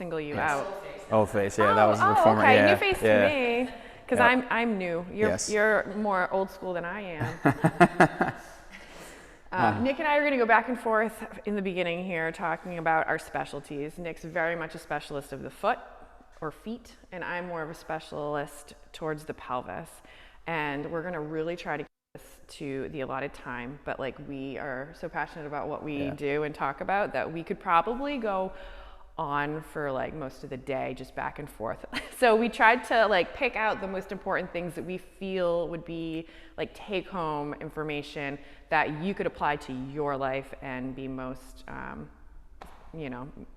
single you out. Old face, yeah, that was the former. Okay, Yeah, new face yeah. to me, because I'm new. You're more old school than I am. Nick and I are going to go back and forth in the beginning here talking about our specialties. Nick's very much a specialist of the foot or feet, and I'm more of a specialist towards the pelvis. And we're going to really try to keep this to the allotted time, but like we are so passionate about what we do and talk about that we could probably go on for like most of the day, just back and forth. So we tried to like pick out the most important things that we feel would be like take home information that you could apply to your life and be most,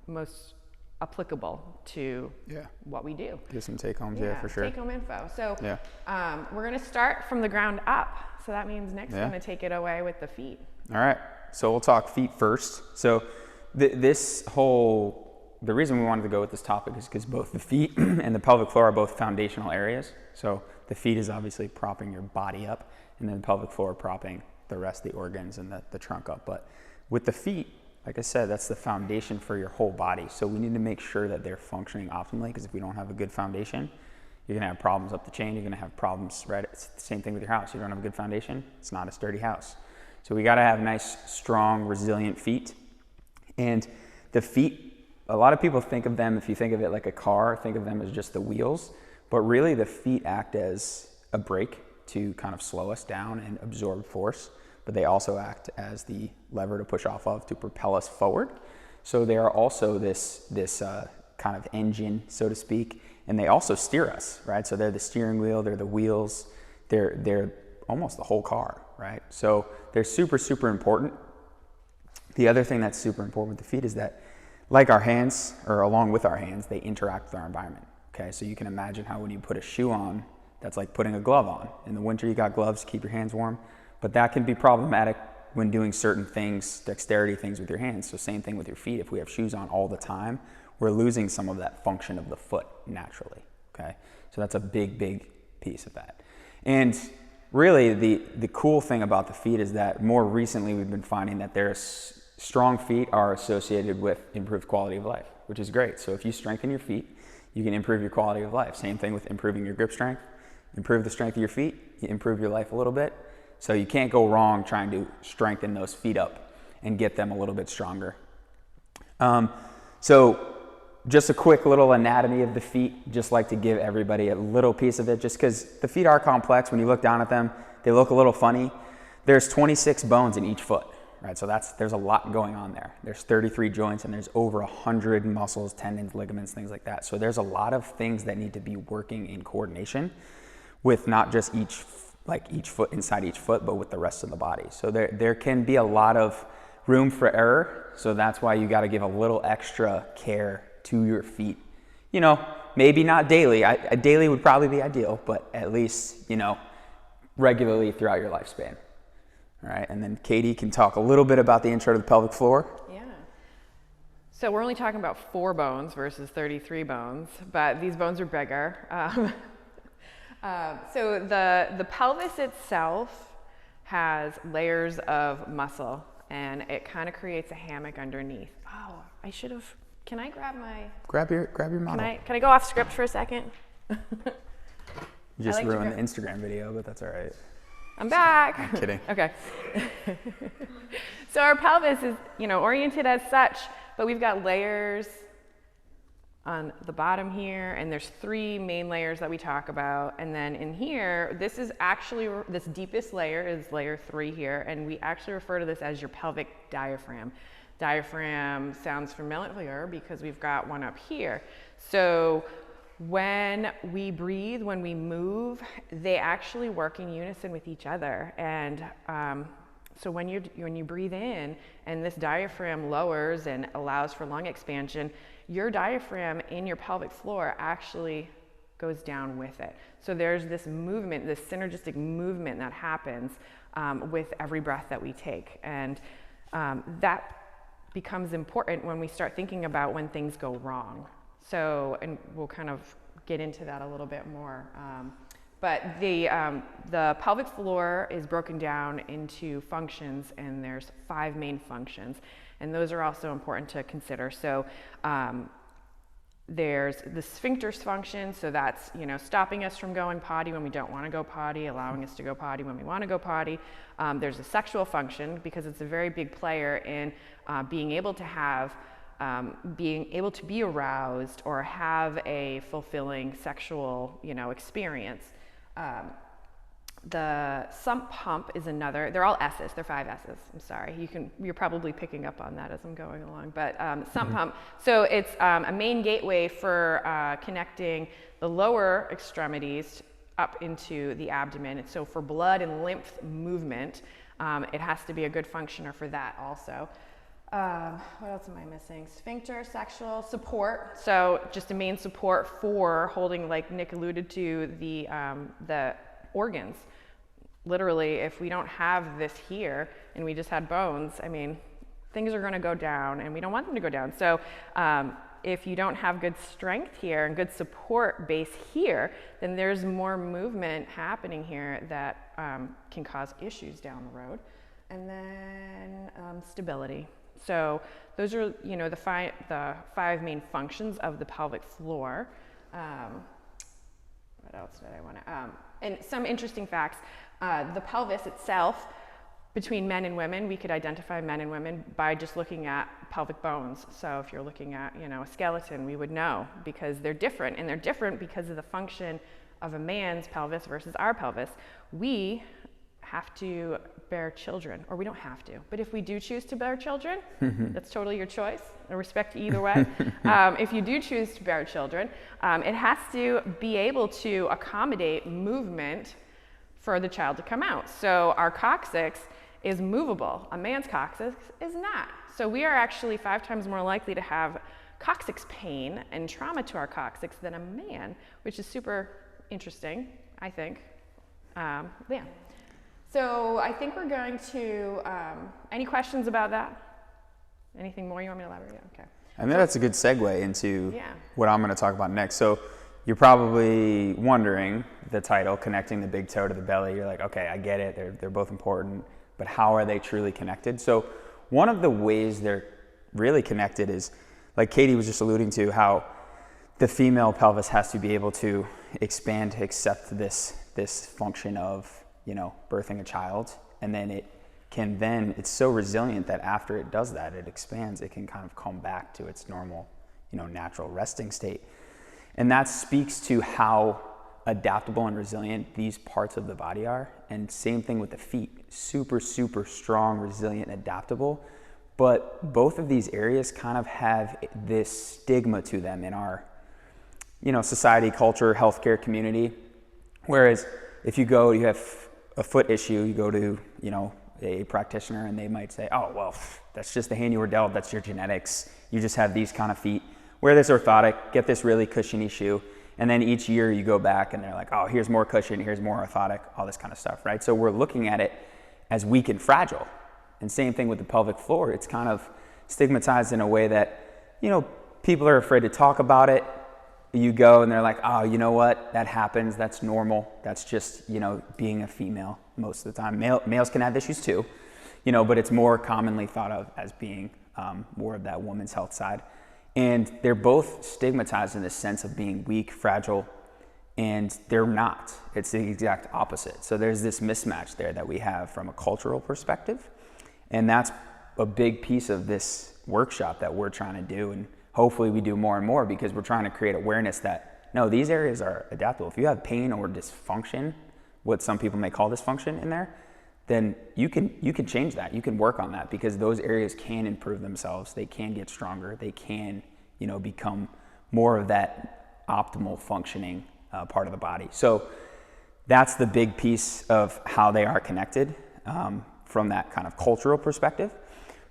most applicable to what we do. Do some take homes, for sure. Take home info. So we're going to start from the ground up. So that means Nick's going to take it away with the feet. All right. So we'll talk feet first. So the reason we wanted to go with this topic is because both the feet and the pelvic floor are both foundational areas. So the feet is obviously propping your body up, and then the pelvic floor propping the rest of the organs and the trunk up. But with the feet, like I said, that's the foundation for your whole body. So we need to make sure that they're functioning optimally, because if we don't have a good foundation, you're gonna have problems up the chain, you're gonna have problems, right? It's the same thing with your house. You don't have a good foundation, it's not a sturdy house. So we gotta have nice, strong, resilient feet. And the feet, a lot of people think of them, if you think of it like a car, think of them as just the wheels, but really the feet act as a brake to kind of slow us down and absorb force, but they also act as the lever to push off of to propel us forward. So they are also this kind of engine, so to speak, and they also steer us, right? So they're the steering wheel, they're the wheels, they're almost the whole car, right? So they're super, super important. The other thing that's super important with the feet is that, like our hands, or along with our hands, they interact with our environment, okay? So you can imagine how when you put a shoe on, that's like putting a glove on. In the winter, you got gloves to keep your hands warm, but that can be problematic when doing certain things, dexterity things with your hands. So same thing with your feet. If we have shoes on all the time, we're losing some of that function of the foot naturally, okay? So that's a big, big piece of that. And really, the cool thing about the feet is that more recently we've been finding that there's strong feet are associated with improved quality of life, which is great. So if you strengthen your feet, you can improve your quality of life. Same thing with improving your grip strength. Improve the strength of your feet, you improve your life a little bit. So you can't go wrong trying to strengthen those feet up and get them a little bit stronger. So just a quick little anatomy of the feet, just like to give everybody a little piece of it, just because the feet are complex. When you look down at them, they look a little funny. There's 26 bones in each foot. Right, so there's a lot going on there. There's 33 joints and there's over 100 muscles, tendons, ligaments, things like that. So there's a lot of things that need to be working in coordination with not just each foot inside each foot, but with the rest of the body. So there can be a lot of room for error. So that's why you got to give a little extra care to your feet. You know, maybe not daily. Daily would probably be ideal, but at least, regularly throughout your lifespan. All right, and then Katie can talk a little bit about the intro to the pelvic floor. Yeah. So we're only talking about 4 bones versus 33 bones, but these bones are bigger. So the pelvis itself has layers of muscle, and it kind of creates a hammock underneath. Oh, I should have. Can I grab my? Grab your model. Can I go off script for a second? You just ruined the Instagram video, but that's all right. I'm back. I'm kidding. Okay. So our pelvis is, oriented as such, but we've got layers on the bottom here, and there's 3 main layers that we talk about. And then in here, this deepest layer is layer 3 here, and we actually refer to this as your pelvic diaphragm. Diaphragm sounds familiar because we've got one up here. So when we breathe, when we move, they actually work in unison with each other. And so when you breathe in and this diaphragm lowers and allows for lung expansion, your diaphragm in your pelvic floor actually goes down with it. So there's this movement, this synergistic movement that happens with every breath that we take. And that becomes important when we start thinking about when things go wrong. So, and we'll kind of get into that a little bit more. But the pelvic floor is broken down into functions, and there's 5 main functions. And those are also important to consider. So There's the sphincter function, so that's, you know, stopping us from going potty when we don't want to go potty, allowing us to go potty when we want to go potty. There's a sexual function, because it's a very big player in being able to be aroused or have a fulfilling sexual, you know, experience. The sump pump is another. They're all S's. They're 5 S's. I'm sorry. You're probably picking up on that as I'm going along. But sump pump. So it's a main gateway for connecting the lower extremities up into the abdomen. And so for blood and lymph movement, it has to be a good functioner for that also. What else am I missing? Sphincter, sexual, support. So just a main support for holding, like Nick alluded to, the organs. Literally, if we don't have this here and we just had bones, I mean, things are going to go down, and we don't want them to go down. So if you don't have good strength here and good support base here, then there's more movement happening here that can cause issues down the road. And then stability. So those are, you know, the five main functions of the pelvic floor. What else did I want to? And some interesting facts. The pelvis itself, between men and women, we could identify men and women by just looking at pelvic bones. So if you're looking at, you know, a skeleton, we would know, because they're different, and they're different because of the function of a man's pelvis versus our pelvis. We have to bear children, or we don't have to, but if we do choose to bear children, that's totally your choice. I respect you either way. If you do choose to bear children, it has to be able to accommodate movement for the child to come out. So our coccyx is movable. A man's coccyx is not. So we are actually 5 times more likely to have coccyx pain and trauma to our coccyx than a man, which is super interesting, I think. Yeah. So I think we're going to, any questions about that? Anything more you want me to elaborate on? Okay. I think that's a good segue into what I'm going to talk about next. So you're probably wondering the title, Connecting the Big Toe to the Belly. You're like, okay, I get it. They're both important, but how are they truly connected? So one of the ways they're really connected is, like Katie was just alluding to, how the female pelvis has to be able to expand to accept this function of, you know, birthing a child, and then it's so resilient that after it does that, it expands, it can kind of come back to its normal, you know, natural resting state. And that speaks to how adaptable and resilient these parts of the body are. And same thing with the feet, super, super strong, resilient, adaptable. But both of these areas kind of have this stigma to them in our, you know, society, culture, healthcare community. Whereas if you have a foot issue, you go to, you know, a practitioner, and they might say, oh, well, that's just the hand you were dealt, that's your genetics, you just have these kind of feet. Wear this orthotic, get this really cushiony shoe, and then each year you go back and they're like, oh, here's more cushion, here's more orthotic, all this kind of stuff, right? So we're looking at it as weak and fragile. And same thing with the pelvic floor. It's kind of stigmatized in a way that, you know, people are afraid to talk about it. You go and they're like, oh, you know what, that happens, that's normal, that's just, you know, being a female most of the time. Males can have issues too, you know, but it's more commonly thought of as being more of that woman's health side. And they're both stigmatized in the sense of being weak, fragile, and they're not. It's the exact opposite. So there's this mismatch there that we have from a cultural perspective, and that's a big piece of this workshop that we're trying to do, and hopefully we do more and more, because we're trying to create awareness that, no, these areas are adaptable. If you have pain or dysfunction, what some people may call dysfunction in there, then you can change that. You can work on that, because those areas can improve themselves. They can get stronger. They can, you know, become more of that optimal functioning part of the body. So that's the big piece of how they are connected from that kind of cultural perspective.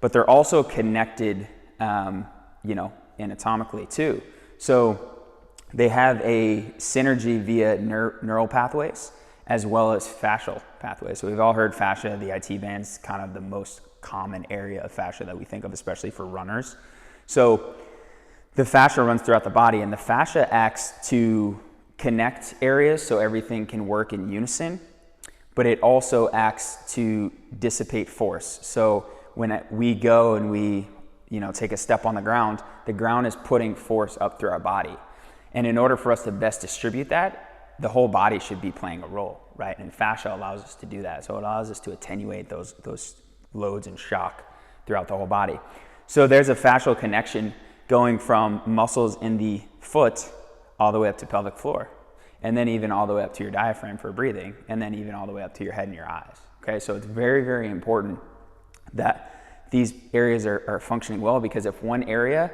But they're also connected, you know, anatomically too. So they have a synergy via neural pathways as well as fascial pathways. So we've all heard fascia, the IT band's kind of the most common area of fascia that we think of, especially for runners. So the fascia runs throughout the body, and the fascia acts to connect areas so everything can work in unison, but it also acts to dissipate force. So when we go and we, take a step on the ground is putting force up through our body. And in order for us to best distribute that, the whole body should be playing a role, right? And fascia allows us to do that. So it allows us to attenuate those loads and shock throughout the whole body. So there's a fascial connection going from muscles in the foot all the way up to pelvic floor, and then even all the way up to your diaphragm for breathing, and then even all the way up to your head and your eyes. Okay, so it's very, very important that these areas are functioning well, because if one area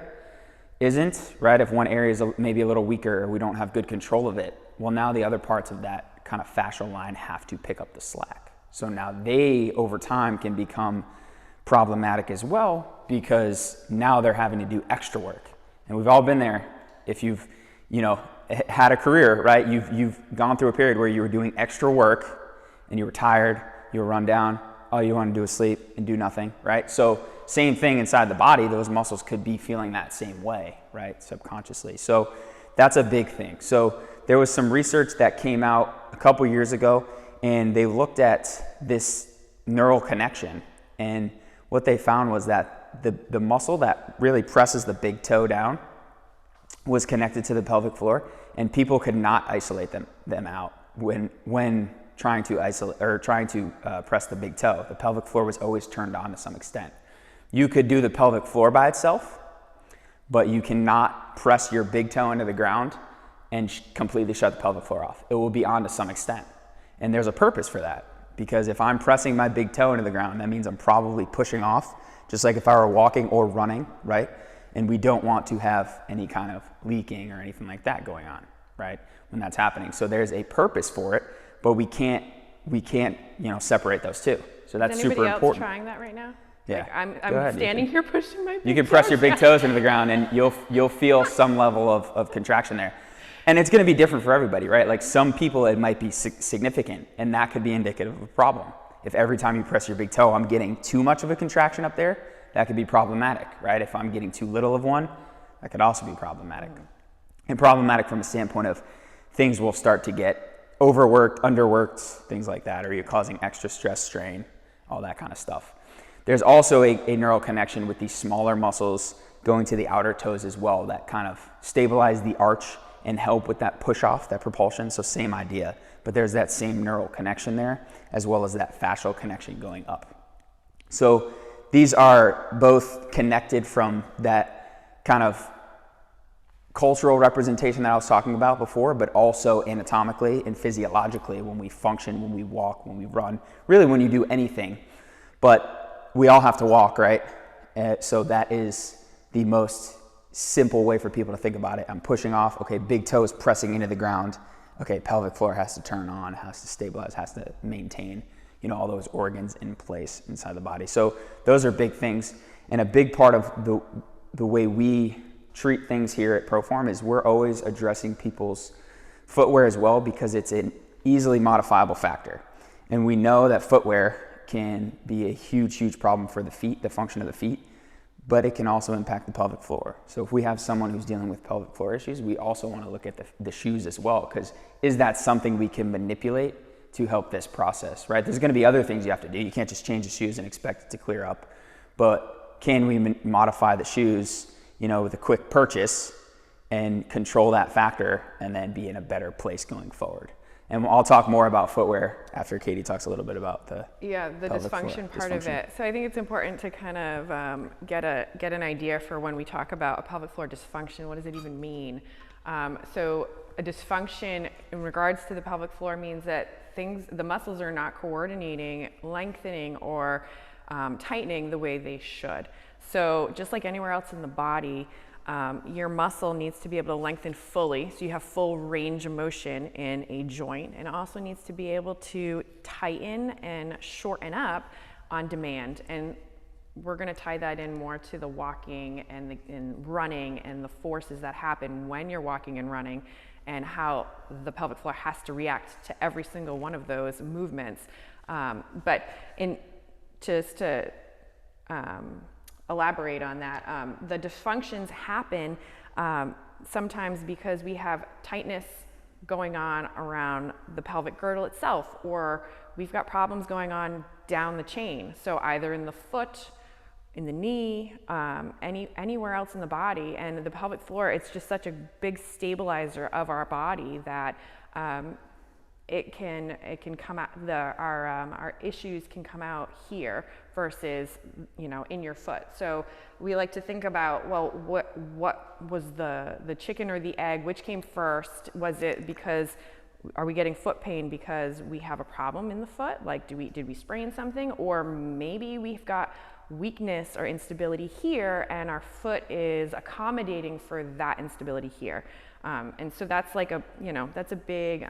isn't, right, if one area is maybe a little weaker or we don't have good control of it, well, now the other parts of that kind of fascial line have to pick up the slack. So now they, over time, can become problematic as well, because now they're having to do extra work. And we've all been there. If you've, had a career, right? You've gone through a period where you were doing extra work and you were tired, you were run down, all you want to do is sleep and do nothing, right? So same thing inside the body, those muscles could be feeling that same way, right? Subconsciously. So that's a big thing. So there was some research that came out a couple years ago, and they looked at this neural connection, and what they found was that the muscle that really presses the big toe down was connected to the pelvic floor, and people could not isolate them out when trying to isolate or trying to press the big toe. The pelvic floor was always turned on to some extent. You could do the pelvic floor by itself, but you cannot press your big toe into the ground and completely shut the pelvic floor off. It will be on to some extent, and there's a purpose for that, because if I'm pressing my big toe into the ground, that means I'm probably pushing off, just like if I were walking or running, right? And we don't want to have any kind of leaking or anything like that going on, right, when that's happening. So there's a purpose for it, but we can't separate those two. So that's super important. Is anybody else trying that right now? Yeah. Like I'm standing here pushing my big You can press your big toes into the ground, and you'll feel some level of contraction there. And it's going to be different for everybody, right? Like some people it might be significant, and that could be indicative of a problem. If every time you press your big toe, I'm getting too much of a contraction up there, that could be problematic, right? If I'm getting too little of one, that could also be problematic. And problematic from a standpoint of things will start to get overworked, underworked, things like that, or you're causing extra stress, strain, all that kind of stuff. There's also a neural connection with these smaller muscles going to the outer toes as well that kind of stabilize the arch and help with that push off, that propulsion. So same idea, but there's that same neural connection there, as well as that fascial connection going up. So these are both connected from that kind of cultural representation that I was talking about before, but also anatomically and physiologically when we function, when we walk, when we run, really when you do anything. But we all have to walk, right? So that is the most simple way for people to think about it. I'm pushing off, okay, big toe is pressing into the ground. Okay, pelvic floor has to turn on, has to stabilize, has to maintain, all those organs in place inside the body. So those are big things. And a big part of the way we treat things here at Proform is we're always addressing people's footwear as well, because it's an easily modifiable factor. And we know that footwear can be a huge problem for the feet, the function of the feet, but it can also impact the pelvic floor. So if we have someone who's dealing with pelvic floor issues, we also want to look at the shoes as well, because is that something we can manipulate to help this process, right? There's going to be other things you have to do. You can't just change the shoes and expect it to clear up, but can we modify the shoes, with a quick purchase and control that factor and then be in a better place going forward? And I'll talk more about footwear after Katie talks a little bit about the dysfunction part of it. So I think it's important to kind of get an idea for when we talk about a pelvic floor dysfunction. What does it even mean? So a dysfunction in regards to the pelvic floor means that the muscles are not coordinating, lengthening, or tightening the way they should. So just like anywhere else in the body, your muscle needs to be able to lengthen fully, so you have full range of motion in a joint, and it also needs to be able to tighten and shorten up on demand. And we're going to tie that in more to the walking and running and the forces that happen when you're walking and running, and how the pelvic floor has to react to every single one of those movements. But just to elaborate on that, the dysfunctions happen sometimes because we have tightness going on around the pelvic girdle itself, or we've got problems going on down the chain. So either in the foot, in the knee, anywhere else in the body. And the pelvic floor, it's just such a big stabilizer of our body that it can come out, our issues can come out here versus, in your foot. So we like to think about, well, what was the chicken or the egg? Which came first? Was it because, are we getting foot pain because we have a problem in the foot? Like, did we sprain something? Or maybe we've got weakness or instability here and our foot is accommodating for that instability here. And so that's like that's a big,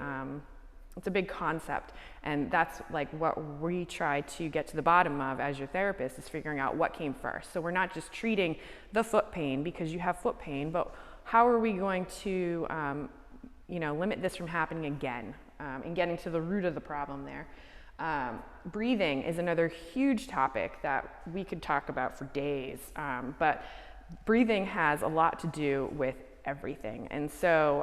it's a big concept, and that's like what we try to get to the bottom of as your therapist, is figuring out what came first. So we're not just treating the foot pain because you have foot pain, but how are we going to limit this from happening again, and getting to the root of the problem there. Breathing is another huge topic that we could talk about for days, but breathing has a lot to do with everything. And so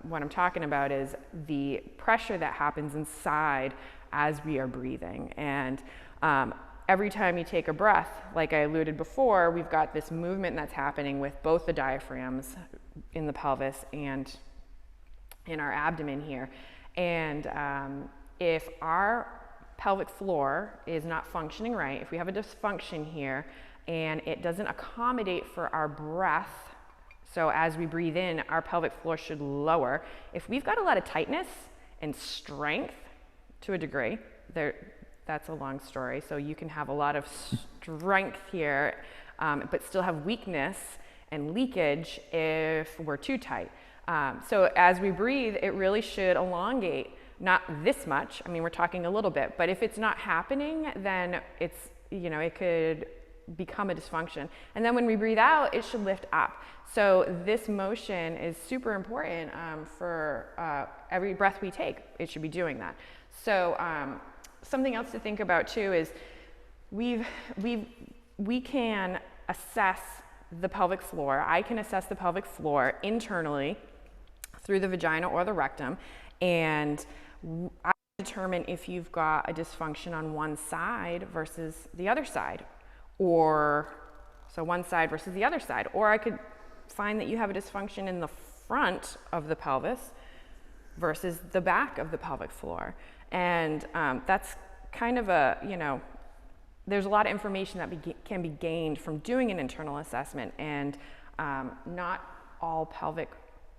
what I'm talking about is the pressure that happens inside as we are breathing. And every time you take a breath, like I alluded before, we've got this movement that's happening with both the diaphragms in the pelvis and in our abdomen here. And if our pelvic floor is not functioning right, if we have a dysfunction here and it doesn't accommodate for our breath, so as we breathe in, our pelvic floor should lower. If we've got a lot of tightness and strength to a degree, that's a long story. So you can have a lot of strength here, but still have weakness and leakage if we're too tight. So as we breathe, it really should elongate, not this much. I mean, we're talking a little bit, but if it's not happening, then it's, it could become a dysfunction. And then when we breathe out, it should lift up. So this motion is super important for every breath we take. It should be doing that. So something else to think about too is we can assess the pelvic floor. I can assess the pelvic floor internally through the vagina or the rectum, and I determine if you've got a dysfunction on one side versus the other side, or so one side versus the other side. Or I could find that you have a dysfunction in the front of the pelvis versus the back of the pelvic floor. And that's kind of there's a lot of information that can be gained from doing an internal assessment, and not all pelvic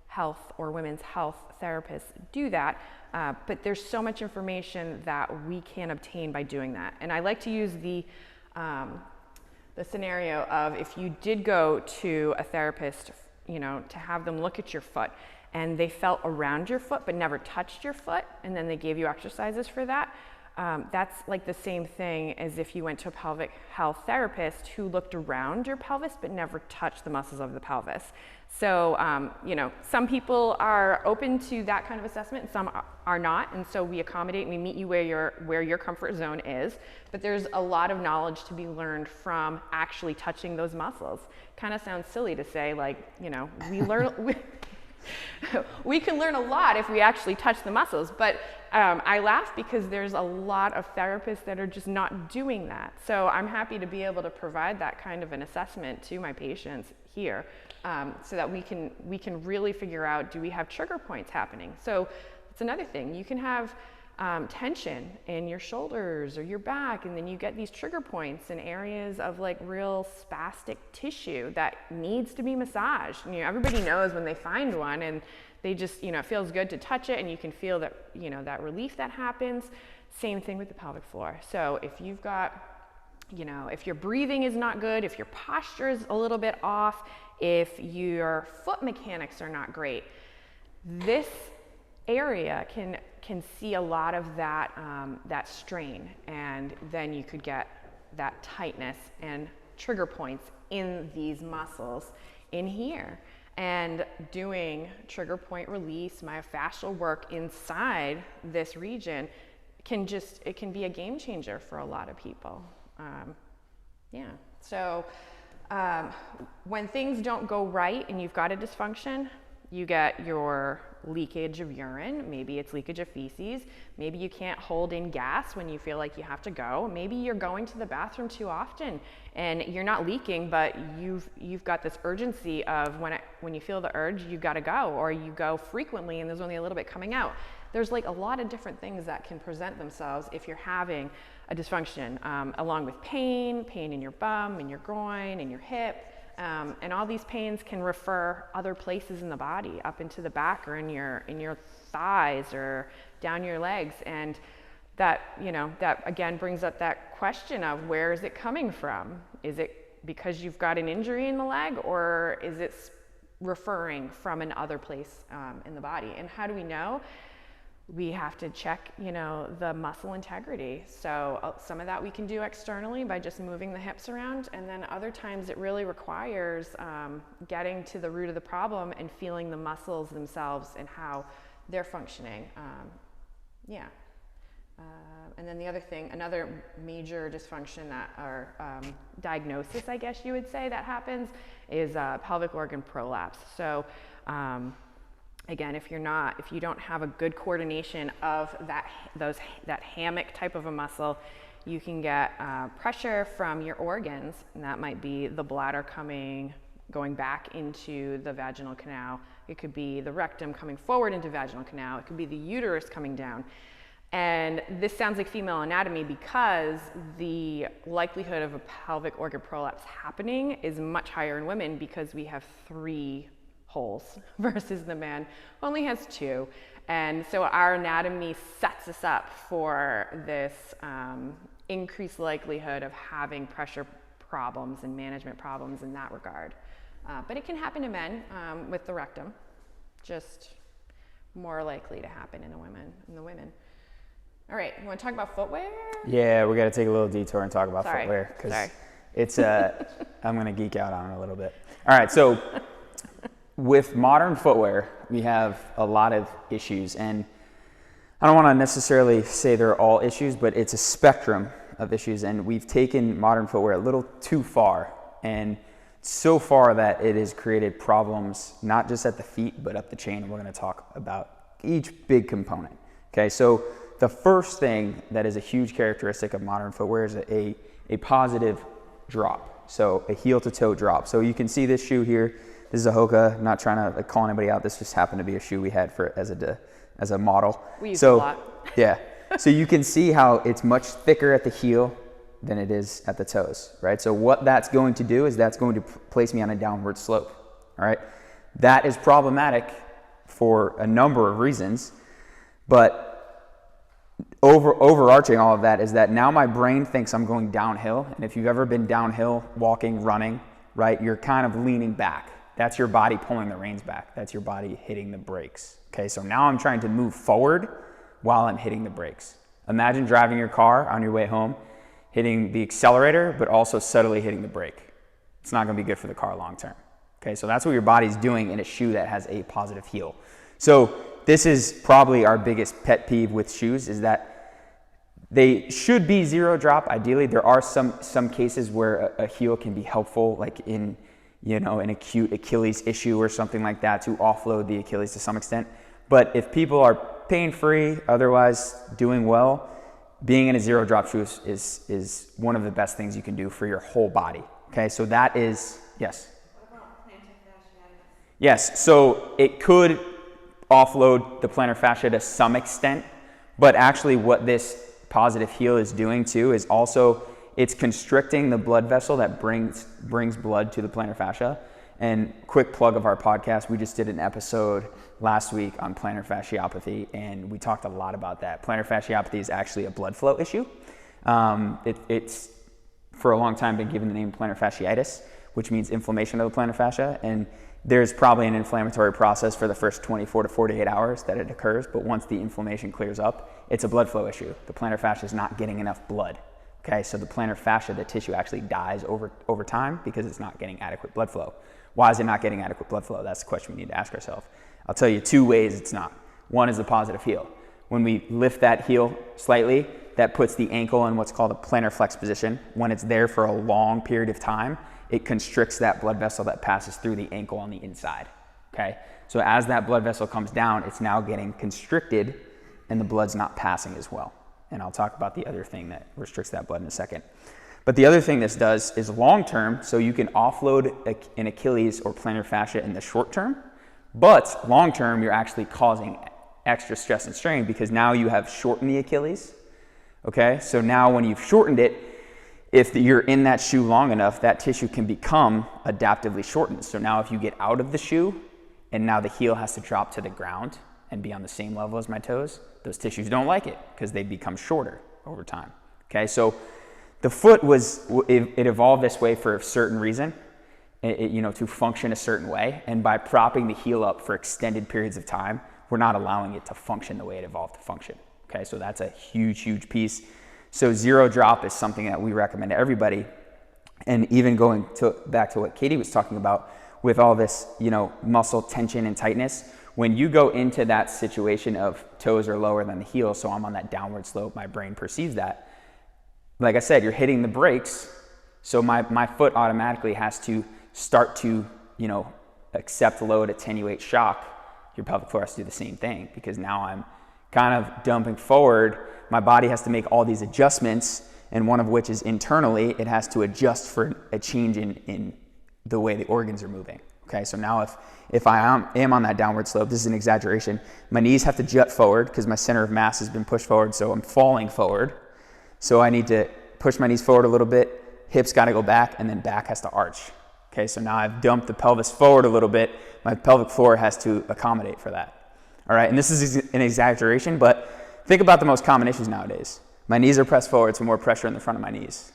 health or women's health therapists do that, but there's so much information that we can obtain by doing that. And I like to use the scenario of, if you did go to a therapist, to have them look at your foot and they felt around your foot but never touched your foot, and then they gave you exercises for that. That's like the same thing as if you went to a pelvic health therapist who looked around your pelvis but never touched the muscles of the pelvis. So, some people are open to that kind of assessment and some are not. And so we accommodate and we meet you where your comfort zone is. But there's a lot of knowledge to be learned from actually touching those muscles. Kind of sounds silly to say, we learn, we can learn a lot if we actually touch the muscles. But I laugh because there's a lot of therapists that are just not doing that. So I'm happy to be able to provide that kind of an assessment to my patients here, so that we can really figure out, do we have trigger points happening? So it's another thing. You can have tension in your shoulders or your back, and then you get these trigger points in areas of like real spastic tissue that needs to be massaged. Everybody knows when they find one, and they just, it feels good to touch it, and you can feel that, that relief that happens. Same thing with the pelvic floor. So if you've got, if your breathing is not good, if your posture is a little bit off, if your foot mechanics are not great, this area can see a lot of that strain, and then you could get that tightness and trigger points in these muscles in here. And doing trigger point release, myofascial work inside this region can be a game changer for a lot of people. So when things don't go right and you've got a dysfunction, you get your leakage of urine, maybe it's leakage of feces, maybe you can't hold in gas when you feel like you have to go, maybe you're going to the bathroom too often and you're not leaking, but you've got this urgency of when you feel the urge, you gotta go, or you go frequently and there's only a little bit coming out. There's like a lot of different things that can present themselves if you're having a dysfunction, along with pain in your bum, in your groin, in your hip. And all these pains can refer other places in the body, up into the back or in your thighs or down your legs. And that, that again brings up that question of where is it coming from? Is it because you've got an injury in the leg, or is it referring from another place in the body? And how do we know? We have to check, the muscle integrity. So some of that we can do externally by just moving the hips around, and then other times it really requires getting to the root of the problem and feeling the muscles themselves and how they're functioning. And then the other thing, another major dysfunction or diagnosis, I guess you would say, that happens is pelvic organ prolapse. So again, if you don't have a good coordination of that hammock type of a muscle, you can get pressure from your organs, and that might be the bladder going back into the vaginal canal. It could be the rectum coming forward into vaginal canal. It could be the uterus coming down. And this sounds like female anatomy because the likelihood of a pelvic organ prolapse happening is much higher in women because we have 3 holes versus the man who only has 2. And so our anatomy sets us up for this increased likelihood of having pressure problems and management problems in that regard. But it can happen to men with the rectum, just more likely to happen in the women. All right, you want to talk about footwear? Yeah, we got to take a little detour and talk about Sorry. footwear because it's I'm going to geek out on it a little bit. All right, so with modern footwear, we have a lot of issues, and I don't want to necessarily say they're all issues, but it's a spectrum of issues, and we've taken modern footwear a little too far, and so far that it has created problems not just at the feet, but up the chain, and we're going to talk about each big component. Okay, so the first thing that is a huge characteristic of modern footwear is a positive drop, so a heel to toe drop. So you can see this shoe here. This is a Hoka. I'm not trying to call anybody out. This just happened to be a shoe we had as a model. We use it a lot. Yeah. So you can see how it's much thicker at the heel than it is at the toes, right? So what that's going to do is that's going to place me on a downward slope, all right? That is problematic for a number of reasons, but overarching all of that is that now my brain thinks I'm going downhill, and if you've ever been downhill, walking, running, right, you're kind of leaning back. That's your body pulling the reins back. That's your body hitting the brakes. Okay, so now I'm trying to move forward while I'm hitting the brakes. Imagine driving your car on your way home, hitting the accelerator, but also subtly hitting the brake. It's not gonna be good for the car long term. Okay, so that's what your body's doing in a shoe that has a positive heel. So this is probably our biggest pet peeve with shoes, is that they should be zero drop. Ideally, there are some cases where a heel can be helpful, like in an acute Achilles issue or something like that, to offload the Achilles to some extent. But if people are pain-free, otherwise doing well, being in a zero drop shoe is one of the best things you can do for your whole body. Okay, so that is, yes? What about plantar fasciitis? Yes, so it could offload the plantar fascia to some extent, but actually what this positive heel is doing too is also it's constricting the blood vessel that brings blood to the plantar fascia. And quick plug of our podcast, we just did an episode last week on plantar fasciopathy, and we talked a lot about that. Plantar fasciopathy is actually a blood flow issue. It's for a long time been given the name plantar fasciitis, which means inflammation of the plantar fascia, and there's probably an inflammatory process for the first 24 to 48 hours that it occurs, but once the inflammation clears up, it's a blood flow issue. The plantar fascia is not getting enough blood. Okay, so the plantar fascia, the tissue actually dies over time because it's not getting adequate blood flow. Why is it not getting adequate blood flow? That's the question we need to ask ourselves. I'll tell you 2 ways it's not. One is the positive heel. When we lift that heel slightly, that puts the ankle in what's called a plantar flex position. When it's there for a long period of time, it constricts that blood vessel that passes through the ankle on the inside. Okay, So as that blood vessel comes down, it's now getting constricted and the blood's not passing as well. And I'll talk about the other thing that restricts that blood in a second. But the other thing this does is long term, so you can offload an Achilles or plantar fascia in the short term, but long term, you're actually causing extra stress and strain because now you have shortened the Achilles. Okay, so now when you've shortened it, if you're in that shoe long enough, that tissue can become adaptively shortened. So now if you get out of the shoe and now the heel has to drop to the ground and be on the same level as my toes, those tissues don't like it because they become shorter over time. Okay, so the foot it evolved this way for a certain reason, to function a certain way. And by propping the heel up for extended periods of time, we're not allowing it to function the way it evolved to function. Okay, so that's a huge, huge piece. So zero drop is something that we recommend to everybody. And even going back to what Katie was talking about with all this, muscle tension and tightness, when you go into that situation of toes are lower than the heel, so I'm on that downward slope, my brain perceives that. Like I said, you're hitting the brakes, so my foot automatically has to start to, accept load, attenuate shock. Your pelvic floor has to do the same thing because now I'm kind of dumping forward. My body has to make all these adjustments, and one of which is internally, it has to adjust for a change in the way the organs are moving. Okay, so now if I am on that downward slope, this is an exaggeration, my knees have to jut forward because my center of mass has been pushed forward, so I'm falling forward. So I need to push my knees forward a little bit, hips got to go back, and then back has to arch. Okay, so now I've dumped the pelvis forward a little bit, my pelvic floor has to accommodate for that. All right, and this is an exaggeration, but think about the most common issues nowadays. My knees are pressed forward, so more pressure in the front of my knees.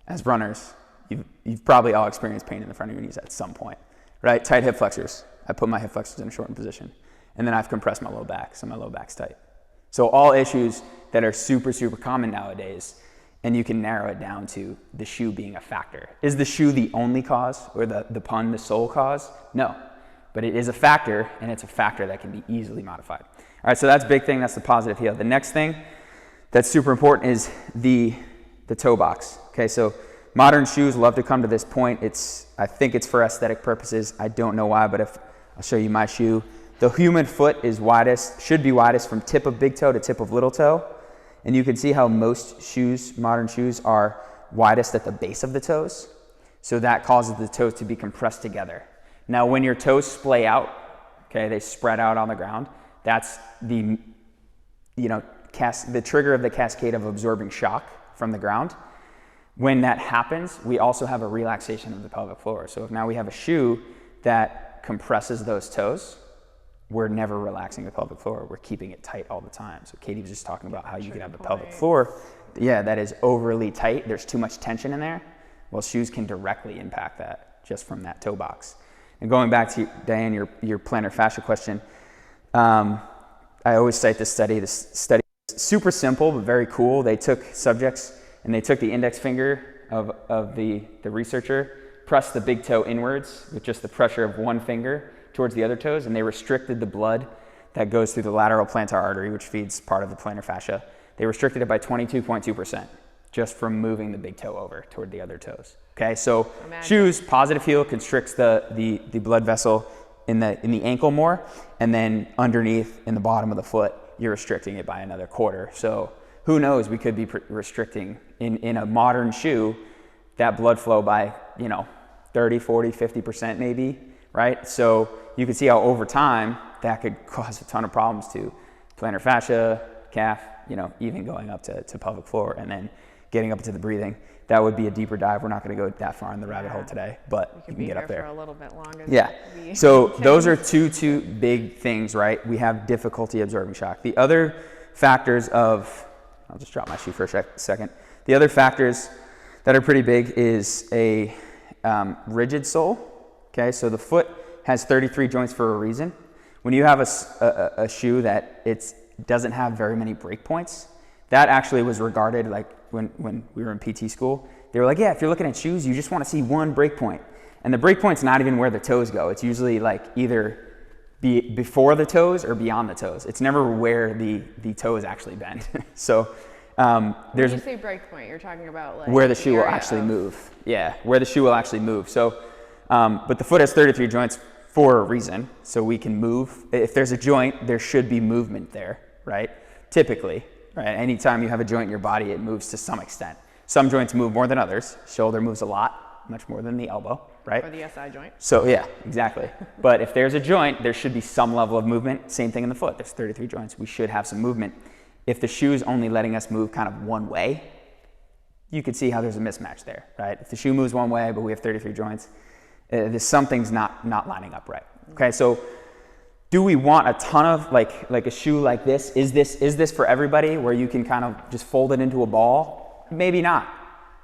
As runners, you've probably all experienced pain in the front of your knees at some point, right? Tight hip flexors. I put my hip flexors in a shortened position. And then I've compressed my low back, so my low back's tight. So all issues that are super, super common nowadays, and you can narrow it down to the shoe being a factor. Is the shoe the only cause, or the sole cause? No, but it is a factor, and it's a factor that can be easily modified. All right, so that's a big thing, that's the positive heel. The next thing that's super important is the toe box. Okay, so modern shoes love to come to this point. I think it's for aesthetic purposes. I don't know why, but I'll show you my shoe. The human foot is should be widest from tip of big toe to tip of little toe. And you can see how most shoes, modern shoes, are widest at the base of the toes. So that causes the toes to be compressed together. Now, when your toes splay out, okay, they spread out on the ground, that's the trigger of the cascade of absorbing shock from the ground. When that happens, we also have a relaxation of the pelvic floor. So if now we have a shoe that compresses those toes, we're never relaxing the pelvic floor. We're keeping it tight all the time. So Katie was just talking about how you can have a pelvic floor, that is overly tight. There's too much tension in there. Well, shoes can directly impact that just from that toe box. And going back to Diane, your plantar fascia question, I always cite this study. This study is super simple but very cool. They took subjects and they took the index finger of the researcher, pressed the big toe inwards with just the pressure of one finger towards the other toes, and they restricted the blood that goes through the lateral plantar artery, which feeds part of the plantar fascia. They restricted it by 22.2% just from moving the big toe over toward the other toes. Okay, so shoes, positive heel constricts the blood vessel in the ankle more, and then underneath in the bottom of the foot, you're restricting it by another quarter. So who knows, we could be restricting in a modern shoe that blood flow by 30, 40, 50% maybe, right? So you can see how over time that could cause a ton of problems to plantar fascia, calf, even going up to pelvic floor and then getting up to the breathing. That would be a deeper dive. We're not going to go that far in the rabbit hole today, but you can get up there for a little bit longer. Yeah. So those are two big things, right? We have difficulty absorbing shock. The other factors I'll just drop my shoe for a second. The other factors that are pretty big is a rigid sole. Okay, so the foot has 33 joints for a reason. When you have a shoe that it doesn't have very many break points, that actually was regarded like when we were in PT school, they were like, yeah, if you're looking at shoes, you just want to see one break point. And the break point's not even where the toes go. It's usually like either before the toes or beyond the toes. It's never where the toes actually bend. So when you say break point, you're talking about like where the shoe will actually move. Yeah, where the shoe will actually move. So, but the foot has 33 joints for a reason, so we can move. If there's a joint, there should be movement there, right? Typically, right? Anytime you have a joint in your body, it moves to some extent. Some joints move more than others. Shoulder moves a lot, much more than the elbow, right? Or the SI joint. So yeah, exactly. But if there's a joint, there should be some level of movement. Same thing in the foot. There's 33 joints. We should have some movement. If the shoe is only letting us move kind of one way, you could see how there's a mismatch there, right? If the shoe moves one way, but we have 33 joints, there's something's not lining up right. Okay, so do we want a ton of like a shoe like this? Is this for everybody where you can kind of just fold it into a ball? Maybe not.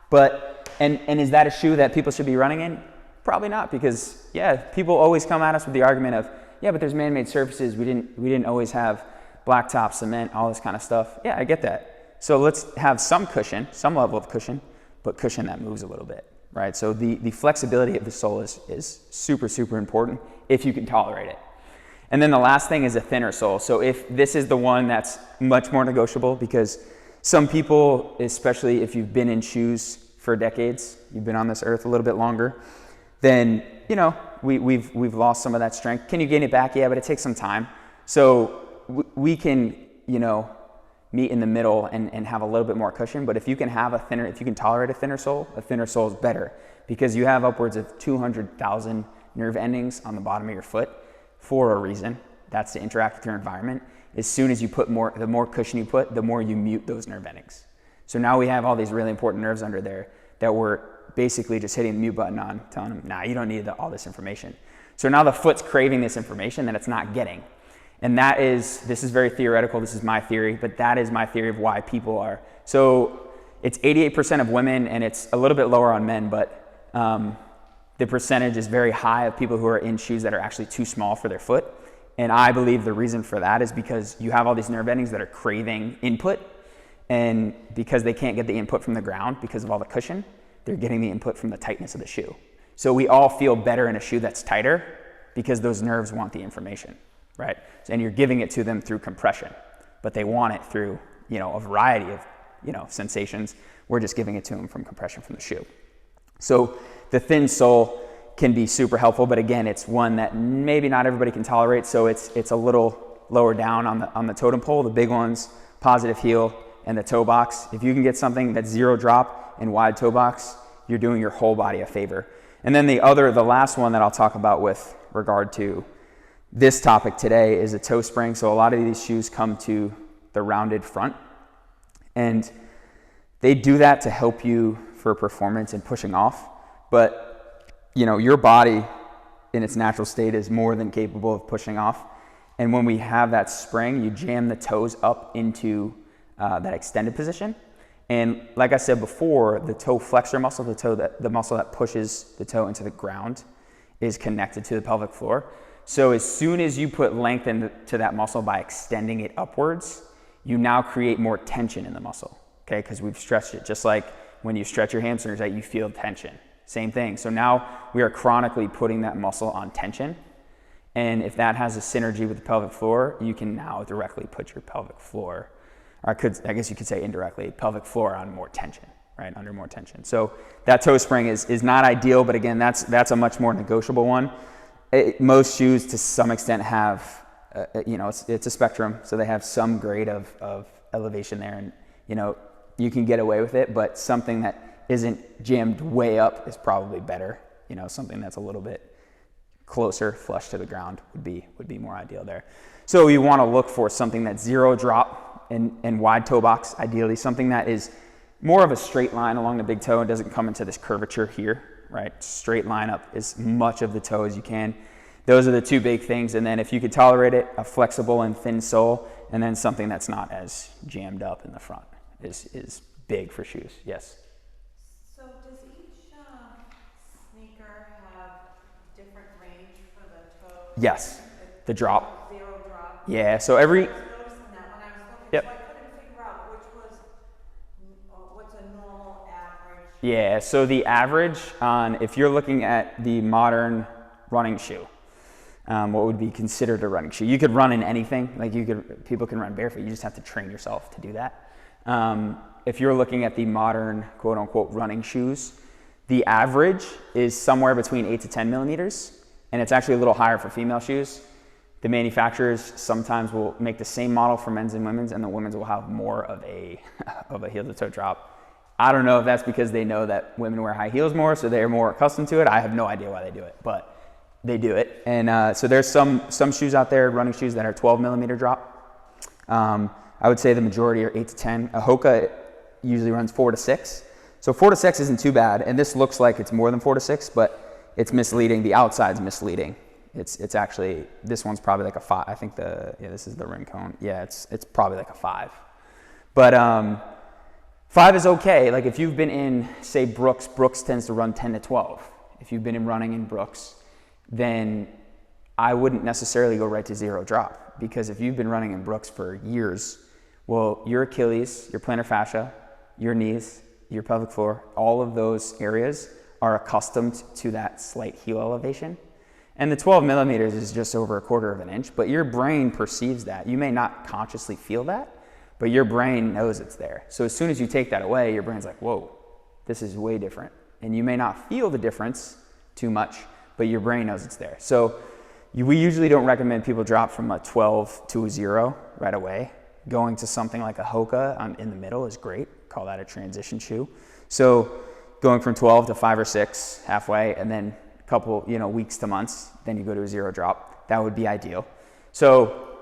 But and is that a shoe that people should be running in? Probably not, because yeah, people always come at us with the argument of, yeah, but there's man-made surfaces. We didn't always have blacktop, cement, all this kind of stuff. Yeah, I get that. So let's have some cushion, some level of cushion, but cushion that moves a little bit, right? So the flexibility of the sole is super, super important if you can tolerate it. And then the last thing is a thinner sole. So if this is the one that's much more negotiable, because some people, especially if you've been in shoes for decades, you've been on this earth a little bit longer, then, you know, we've lost some of that strength. Can you gain it back? Yeah, but it takes some time. So we can, you know, meet in the middle and have a little bit more cushion. But if you can have if you can tolerate a thinner sole is better, because you have upwards of 200,000 nerve endings on the bottom of your foot for a reason. That's to interact with your environment. As soon as you put the more cushion you put, the more you mute those nerve endings. So now we have all these really important nerves under there that we're basically just hitting the mute button on, telling them, nah, you don't need all this information. So now the foot's craving this information that it's not getting. And this is very theoretical, this is my theory, but that is my theory of why people are. So it's 88% of women, and it's a little bit lower on men, but the percentage is very high of people who are in shoes that are actually too small for their foot. And I believe the reason for that is because you have all these nerve endings that are craving input, and because they can't get the input from the ground because of all the cushion, they're getting the input from the tightness of the shoe. So we all feel better in a shoe that's tighter because those nerves want the information, right? And you're giving it to them through compression, but they want it through, you know, a variety of, you know, sensations. We're just giving it to them from compression from the shoe. So the thin sole can be super helpful, but again, it's one that maybe not everybody can tolerate, so it's a little lower down on the totem pole. The big ones, positive heel and the toe box. If you can get something that's zero drop and wide toe box, you're doing your whole body a favor. And then the last one that I'll talk about with regard to this topic today is a toe spring. So a lot of these shoes come to the rounded front, and they do that to help you for performance and pushing off. But, you know, your body in its natural state is more than capable of pushing off. And when we have that spring, you jam the toes up into that extended position. And like I said before, the toe flexor muscle, the muscle that pushes the toe into the ground, is connected to the pelvic floor. So as soon as you put length into that muscle by extending it upwards, you now create more tension in the muscle, okay? Because we've stretched it, just like when you stretch your hamstrings, right, you feel tension. Same thing. So now we are chronically putting that muscle on tension. And if that has a synergy with the pelvic floor, you can now directly put your pelvic floor, or I guess you could say indirectly, pelvic floor on more tension, right, under more tension. So that toe spring is not ideal, but again, that's a much more negotiable one. Most shoes to some extent have, you know, it's a spectrum, so they have some grade of elevation there, and, you know, you can get away with it, but something that isn't jammed way up is probably better. You know, something that's a little bit closer, flush to the ground would be more ideal there. So you want to look for something that's zero drop and wide toe box, ideally something that is more of a straight line along the big toe and doesn't come into this curvature here, right? Straight line up as much of the toe as you can. Those are the two big things. And then if you could tolerate it, a flexible and thin sole, and then something that's not as jammed up in the front is big for shoes. Yes? So does each sneaker have different range for the toe? Yes. The drop. Zero drop? Yeah, so every... I was noticing that when I was looking, Yep. so I couldn't figure out which was, what's a normal average. Yeah, so the average if you're looking at the modern running shoe, what would be considered a running shoe? You could run in anything, like people can run barefoot, you just have to train yourself to do that. If you're looking at the modern quote unquote running shoes, the average is somewhere between 8 to 10 millimeters. and it's actually a little higher for female shoes. The manufacturers sometimes will make the same model for men's and women's, and the women's will have more of a heel to toe drop. I don't know if that's because they know that women wear high heels more, so they're more accustomed to it. I have no idea why they do it, but they do it. And so there's some shoes out there, running shoes, that are 12 millimeter drop. I would say the majority are 8 to 10. A Hoka usually runs 4 to 6. So 4 to 6 isn't too bad, and this looks like it's more than 4 to 6, but it's misleading. The outside's misleading. It's actually, this one's probably like a 5. I think this is the rim cone. Yeah, it's probably like a 5. But 5 is okay. Like if you've been in, say, Brooks tends to run 10 to 12. If you've been in running in Brooks, then I wouldn't necessarily go right to 0 drop, because if you've been running in Brooks for years, well, your Achilles, your plantar fascia, your knees, your pelvic floor, all of those areas are accustomed to that slight heel elevation. And the 12 millimeters is just over a quarter of an inch, but your brain perceives that. You may not consciously feel that, but your brain knows it's there. So as soon as you take that away, your brain's like, whoa, this is way different. And you may not feel the difference too much, but your brain knows it's there. So we usually don't recommend people drop from a 12 to a 0 right away. Going to something like a Hoka in the middle is great. Call that a transition shoe. So going from 12 to 5 or 6 halfway, and then a couple weeks to months, then you go to a 0 drop. That would be ideal. So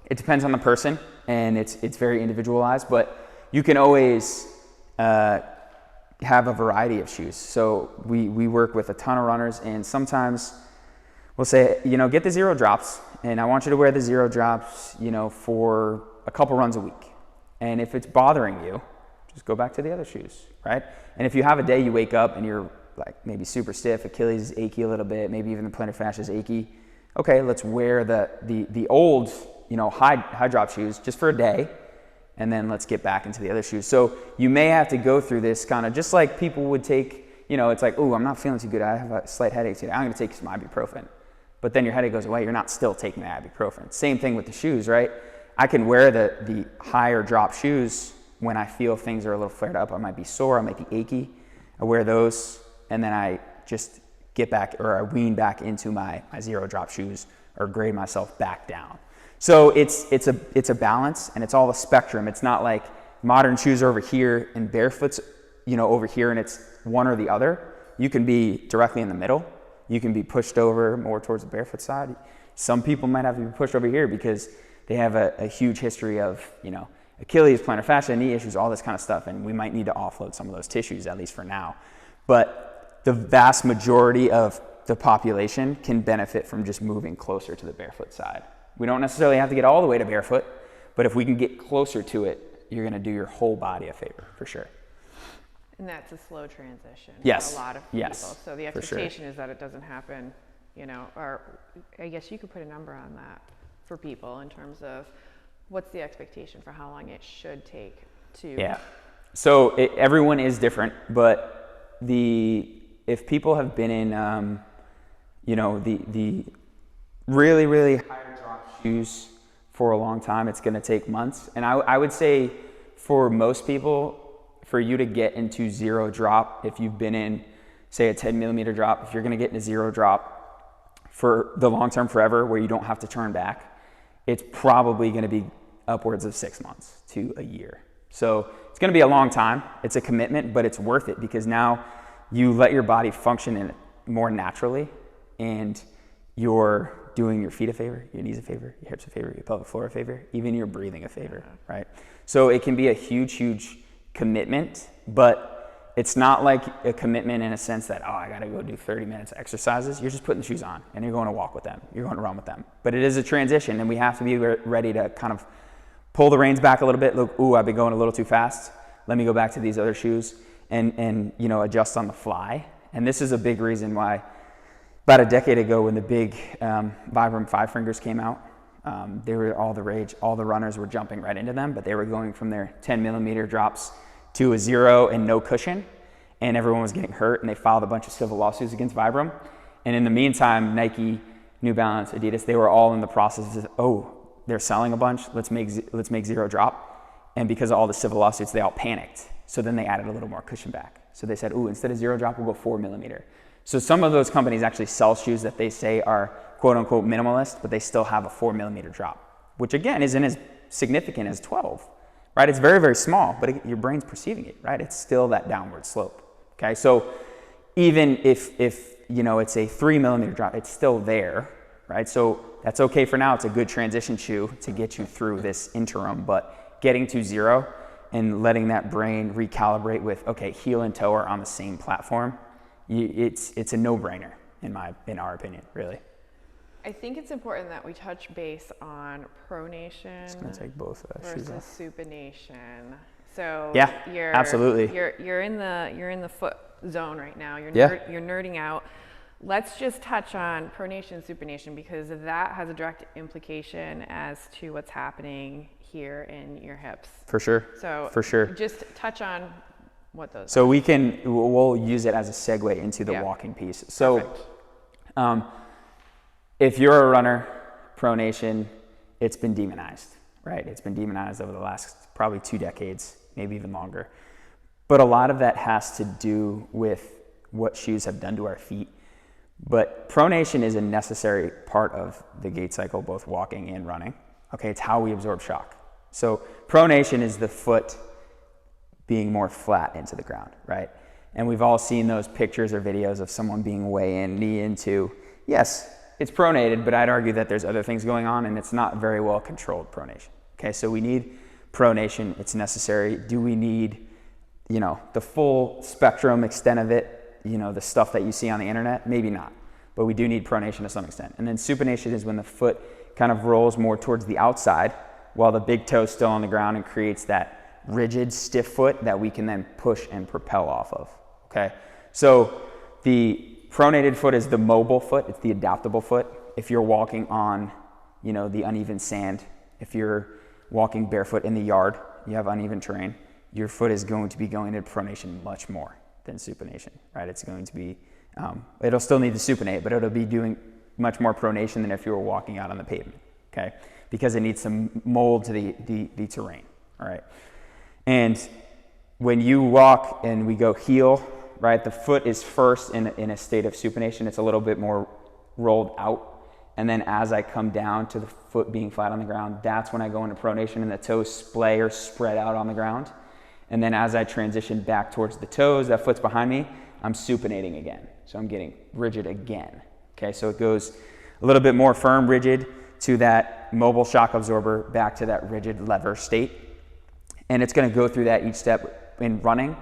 it depends on the person, and it's very individualized, but you can always have a variety of shoes. So we work with a ton of runners, and sometimes we'll say, get the 0 drops, and I want you to wear the 0 drops, for a couple runs a week. And if it's bothering you, just go back to the other shoes, right? And if you have a day you wake up and you're like maybe super stiff, Achilles is achy a little bit, maybe even the plantar fascia is achy, okay, let's wear the old, high drop shoes just for a day, and then let's get back into the other shoes. So you may have to go through this kind of just like people would take, it's like, oh, I'm not feeling too good, I have a slight headache today, I'm gonna take some ibuprofen. But then your headache goes away, you're not still taking the ibuprofen. Same thing with the shoes, right? I can wear the higher drop shoes when I feel things are a little flared up. I might be sore, I might be achy. I wear those, and then I just get back, or I wean back into my 0 drop shoes, or grade myself back down. So it's a balance, and it's all a spectrum. It's not like modern shoes are over here and barefoot's over here, and it's one or the other. You can be directly in the middle. You can be pushed over more towards the barefoot side. Some people might have to be pushed over here because they have a huge history of, Achilles, plantar fascia, knee issues, all this kind of stuff, and we might need to offload some of those tissues, at least for now. But the vast majority of the population can benefit from just moving closer to the barefoot side. We don't necessarily have to get all the way to barefoot, but if we can get closer to it, you're gonna do your whole body a favor, for sure. And that's a slow transition Yes. for a lot of people. Yes. So the For sure. expectation is that it doesn't happen, or I guess you could put a number on that for people in terms of what's the expectation for how long it should take to. Yeah. So everyone is different, but if people have been in, the really, really higher drop shoes for a long time, it's going to take months. And I would say for most people, for you to get into 0 drop, if you've been in, say, a 10 millimeter drop, if you're going to get into 0 drop for the long term forever, where you don't have to turn back, it's probably going to be upwards of 6 months to a year. So it's going to be a long time. It's a commitment, but it's worth it, because now you let your body function in it more naturally, and you're doing your feet a favor, your knees a favor, your hips a favor, your pelvic floor a favor, even your breathing a favor, right? So it can be a huge, huge commitment, but it's not like a commitment in a sense that, oh, I got to go do 30 minutes of exercises. You're just putting the shoes on and you're going to walk with them. You're going to run with them. But it is a transition, and we have to be ready to kind of pull the reins back a little bit. Look, ooh, I've been going a little too fast. Let me go back to these other shoes and adjust on the fly. And this is a big reason why about a decade ago, when the big Vibram 5 fingers came out, they were all the rage. All the runners were jumping right into them, but they were going from their 10 millimeter drops to a 0 and no cushion, and everyone was getting hurt, and they filed a bunch of civil lawsuits against Vibram. And in the meantime, Nike, New Balance, Adidas, they were all in the process of, oh, they're selling a bunch, let's make 0 drop. And because of all the civil lawsuits, they all panicked. So then they added a little more cushion back. So they said, ooh, instead of 0 drop, we'll go 4 millimeter. So some of those companies actually sell shoes that they say are quote unquote minimalist, but they still have a 4 millimeter drop, which again isn't as significant as 12, right? It's very, very small, but your brain's perceiving it, right? It's still that downward slope, okay? So even if it's a 3 millimeter drop, it's still there, right? So that's okay for now. It's a good transition shoe to get you through this interim, but getting to 0 and letting that brain recalibrate with, okay, heel and toe are on the same platform, it's a no-brainer in our opinion, really. I think it's important that we touch base on pronation Just gonna take both shoes versus off. supination. So Yeah, absolutely. You're in the foot zone right now. You're nerding out. Let's just touch on pronation and supination, because that has a direct implication as to what's happening here in your hips. For sure. So for sure. Just touch on what those So are. we'll use it as a segue into the walking piece. So if you're a runner, pronation, it's been demonized, right? It's been demonized over the last probably 2 decades, maybe even longer. But a lot of that has to do with what shoes have done to our feet. But pronation is a necessary part of the gait cycle, both walking and running. Okay, it's how we absorb shock. So pronation is the foot being more flat into the ground, right? And we've all seen those pictures or videos of someone being way in, knee into. Yes, it's pronated, but I'd argue that there's other things going on and it's not very well controlled pronation. Okay, so we need pronation, it's necessary. Do we need, the full spectrum, extent of it, the stuff that you see on the internet? Maybe not, but we do need pronation to some extent. And then supination is when the foot kind of rolls more towards the outside while the big toe's still on the ground and creates that rigid, stiff foot that we can then push and propel off of, okay? So the pronated foot is the mobile foot, it's the adaptable foot. If you're walking on, the uneven sand, if you're walking barefoot in the yard, you have uneven terrain, your foot is going to be going into pronation much more than supination, right? It's going to be, it'll still need to supinate, but it'll be doing much more pronation than if you were walking out on the pavement, okay? Because it needs to mold to the terrain, all right? And when you walk and we go heel, right, the foot is first in a state of supination. It's a little bit more rolled out. And then as I come down to the foot being flat on the ground, that's when I go into pronation and the toes splay or spread out on the ground. And then as I transition back towards the toes, that foot's behind me, I'm supinating again. So I'm getting rigid again. Okay, so it goes a little bit more firm, rigid, to that mobile shock absorber, back to that rigid lever state. And it's gonna go through that each step in running.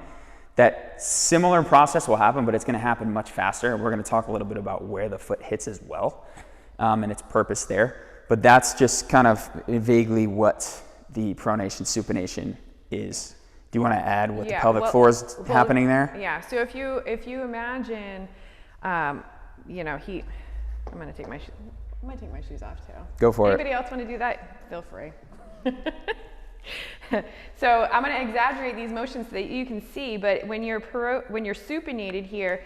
That similar process will happen, but it's gonna happen much faster. We're gonna talk a little bit about where the foot hits as well, and its purpose there. But that's just kind of vaguely what the pronation supination is. Do you want to add what the pelvic floor is happening there? Yeah. So if you imagine, I'm gonna take my shoes off too. Go for it. Anybody else want to do that? Feel free. So I'm going to exaggerate these motions so that you can see. But when you're supinated here,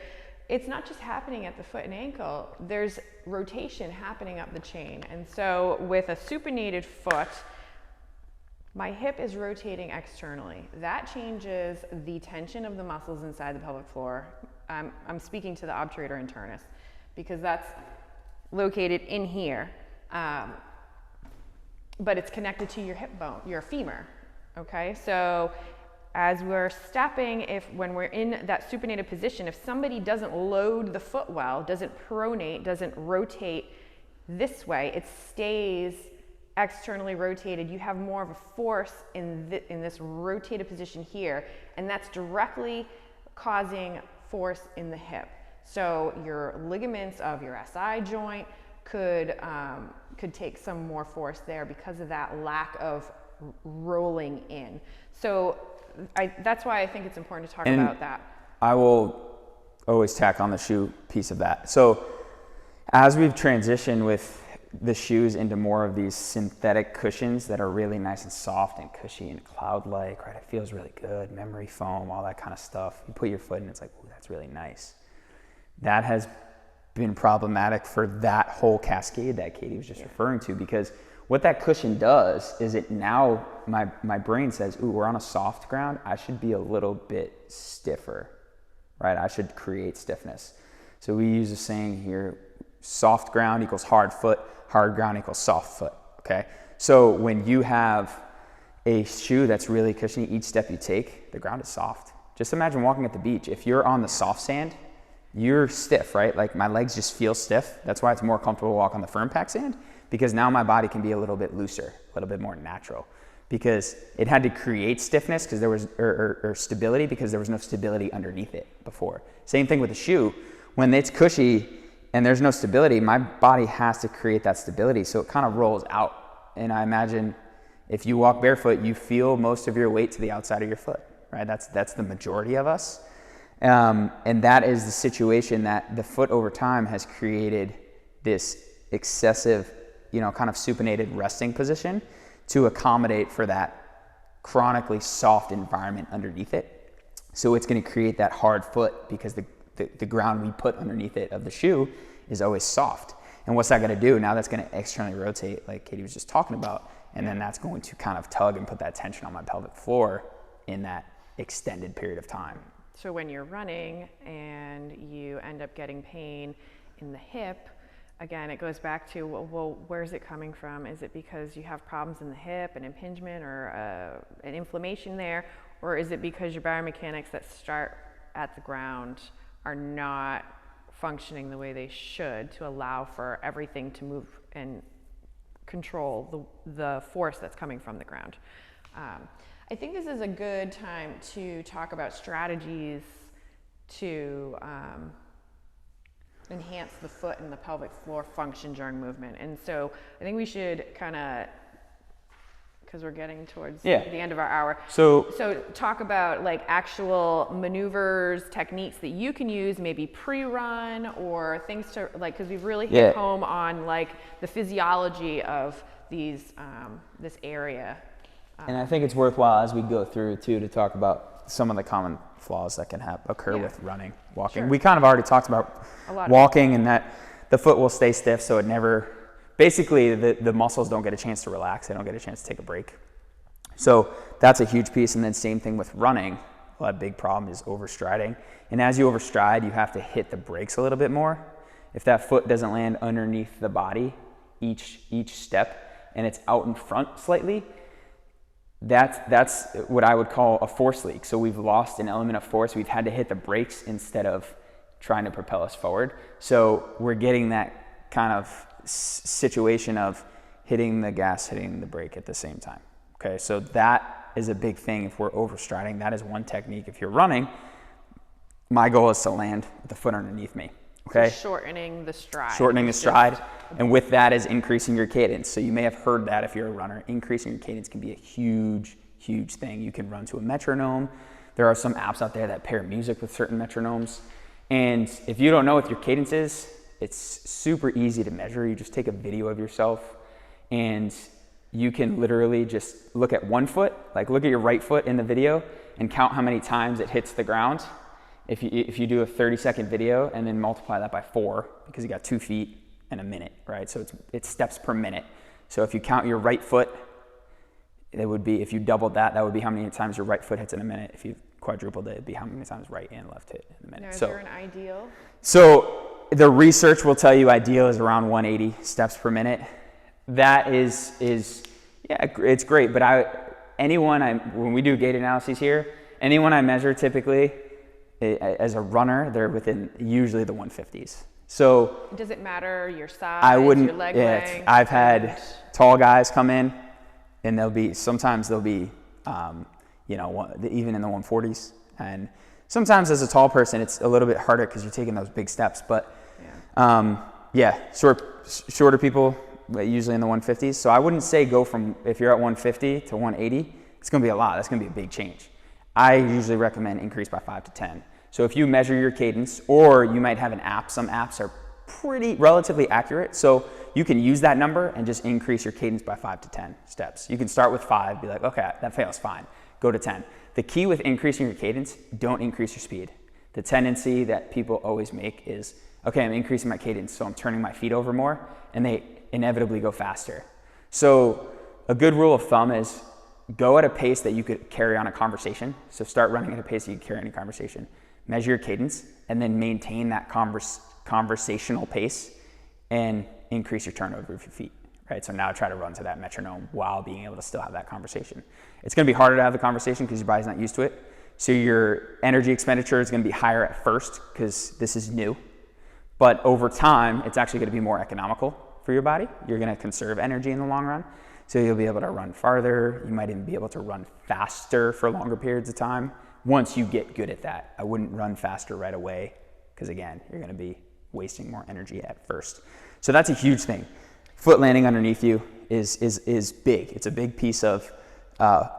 it's not just happening at the foot and ankle. There's rotation happening up the chain. And so with a supinated foot, my hip is rotating externally. That changes the tension of the muscles inside the pelvic floor. I'm speaking to the obturator internus because that's located in here. But it's connected to your hip bone, your femur, okay? So as we're stepping, when we're in that supinated position, if somebody doesn't load the foot well, doesn't pronate, doesn't rotate this way, it stays externally rotated, you have more of a force in this rotated position here, and that's directly causing force in the hip. So your ligaments of your SI joint could take some more force there because of that lack of rolling in. So that's why I think it's important to talk about that. I will always tack on the shoe piece of that. So as we've transitioned with the shoes into more of these synthetic cushions that are really nice and soft and cushy and cloud-like, right? It feels really good, memory foam, all that kind of stuff. You put your foot in, it's like, ooh, that's really nice. That has been problematic for that whole cascade that Katie was just referring to, because what that cushion does is it now, my brain says, ooh, we're on a soft ground, I should be a little bit stiffer, right? I should create stiffness. So we use a saying here, soft ground equals hard foot, hard ground equals soft foot, okay? So when you have a shoe that's really cushiony, each step you take, the ground is soft. Just imagine walking at the beach. If you're on the soft sand, you're stiff, right? Like my legs just feel stiff. That's why it's more comfortable to walk on the firm packed sand, because now my body can be a little bit looser, a little bit more natural, because it had to create stiffness because there was, or stability, because there was no stability underneath it before. Same thing with the shoe. When it's cushy and there's no stability, my body has to create that stability, so it kind of rolls out. And I imagine if you walk barefoot, you feel most of your weight to the outside of your foot, right? That's the majority of us. And that is the situation that the foot over time has created this excessive, kind of supinated resting position to accommodate for that chronically soft environment underneath it. So it's going to create that hard foot because the ground we put underneath it of the shoe is always soft. And what's that going to do? Now that's going to externally rotate, like Katie was just talking about, and then that's going to kind of tug and put that tension on my pelvic floor in that extended period of time. So when you're running and you end up getting pain in the hip, again, it goes back to, well, where's it coming from? Is it because you have problems in the hip, an impingement or an inflammation there? Or is it because your biomechanics that start at the ground are not functioning the way they should to allow for everything to move and control the force that's coming from the ground? I think this is a good time to talk about strategies to enhance the foot and the pelvic floor function during movement. And so I think we should kind of, because we're getting towards the end of our hour. So talk about like actual maneuvers, techniques that you can use, maybe pre-run or things to like, because we've really hit home on like the physiology of these, this area. And I think it's worthwhile as we go through too to talk about some of the common flaws that can occur with running, walking. Sure. We kind of already talked about walking and that the foot will stay stiff, so it never, basically the muscles don't get a chance to relax, they don't get a chance to take a break. So that's a huge piece. And then same thing with running. Well, a big problem is overstriding. And as you overstride, you have to hit the brakes a little bit more. If that foot doesn't land underneath the body each step and it's out in front slightly, that's what I would call a force leak. So we've lost an element of force. We've had to hit the brakes instead of trying to propel us forward. So we're getting that kind of situation of hitting the gas, hitting the brake at the same time. Okay, so that is a big thing. If we're overstriding, that is one technique. If you're running, my goal is to land with the foot underneath me. Okay. So shortening the stride. Shortening the stride. And with that is increasing your cadence. So you may have heard that if you're a runner, increasing your cadence can be a huge, huge thing. You can run to a metronome. There are some apps out there that pair music with certain metronomes. And if you don't know what your cadence is, it's super easy to measure. You just take a video of yourself and you can literally just look at one foot, like look at your right foot in the video and count how many times it hits the ground. If you do a 30-second video and then multiply that by 4, because you got 2 feet and a minute, right? So it's steps per minute. So if you count your right foot, it would be, if you doubled that, that would be how many times your right foot hits in a minute. If you quadrupled it, it'd be how many times right and left hit in a minute. Now, is there an ideal? So the research will tell you ideal is around 180 steps per minute. That is it's great. But when we do gait analyses here, anyone I measure typically, as a runner, they're within usually the 150s. So does it matter your size, your leg length? I've had tall guys come in, and sometimes they'll be, even in the 140s. And sometimes as a tall person, it's a little bit harder because you're taking those big steps. But shorter people, usually in the 150s. So I wouldn't say go from, if you're at 150 to 180, it's going to be a lot. That's going to be a big change. I usually recommend increase by 5 to 10. So if you measure your cadence, or you might have an app, some apps are relatively accurate. So you can use that number and just increase your cadence by 5 to 10 steps. You can start with 5, be like, okay, that feels fine. Go to 10. The key with increasing your cadence, don't increase your speed. The tendency that people always make is, okay, I'm increasing my cadence, so I'm turning my feet over more, and they inevitably go faster. So a good rule of thumb is go at a pace that you could carry on a conversation. So start running at a pace that you could carry on a conversation. Measure your cadence, and then maintain that conversational pace and increase your turnover of your feet, right? So now try to run to that metronome while being able to still have that conversation. It's going to be harder to have the conversation because your body's not used to it. So your energy expenditure is going to be higher at first because this is new. But over time, it's actually going to be more economical for your body. You're going to conserve energy in the long run. So you'll be able to run farther. You might even be able to run faster for longer periods of time once you get good at that. I wouldn't run faster right away because, again, you're going to be wasting more energy at first. So that's a huge thing. Foot landing underneath you is big. It's a big piece of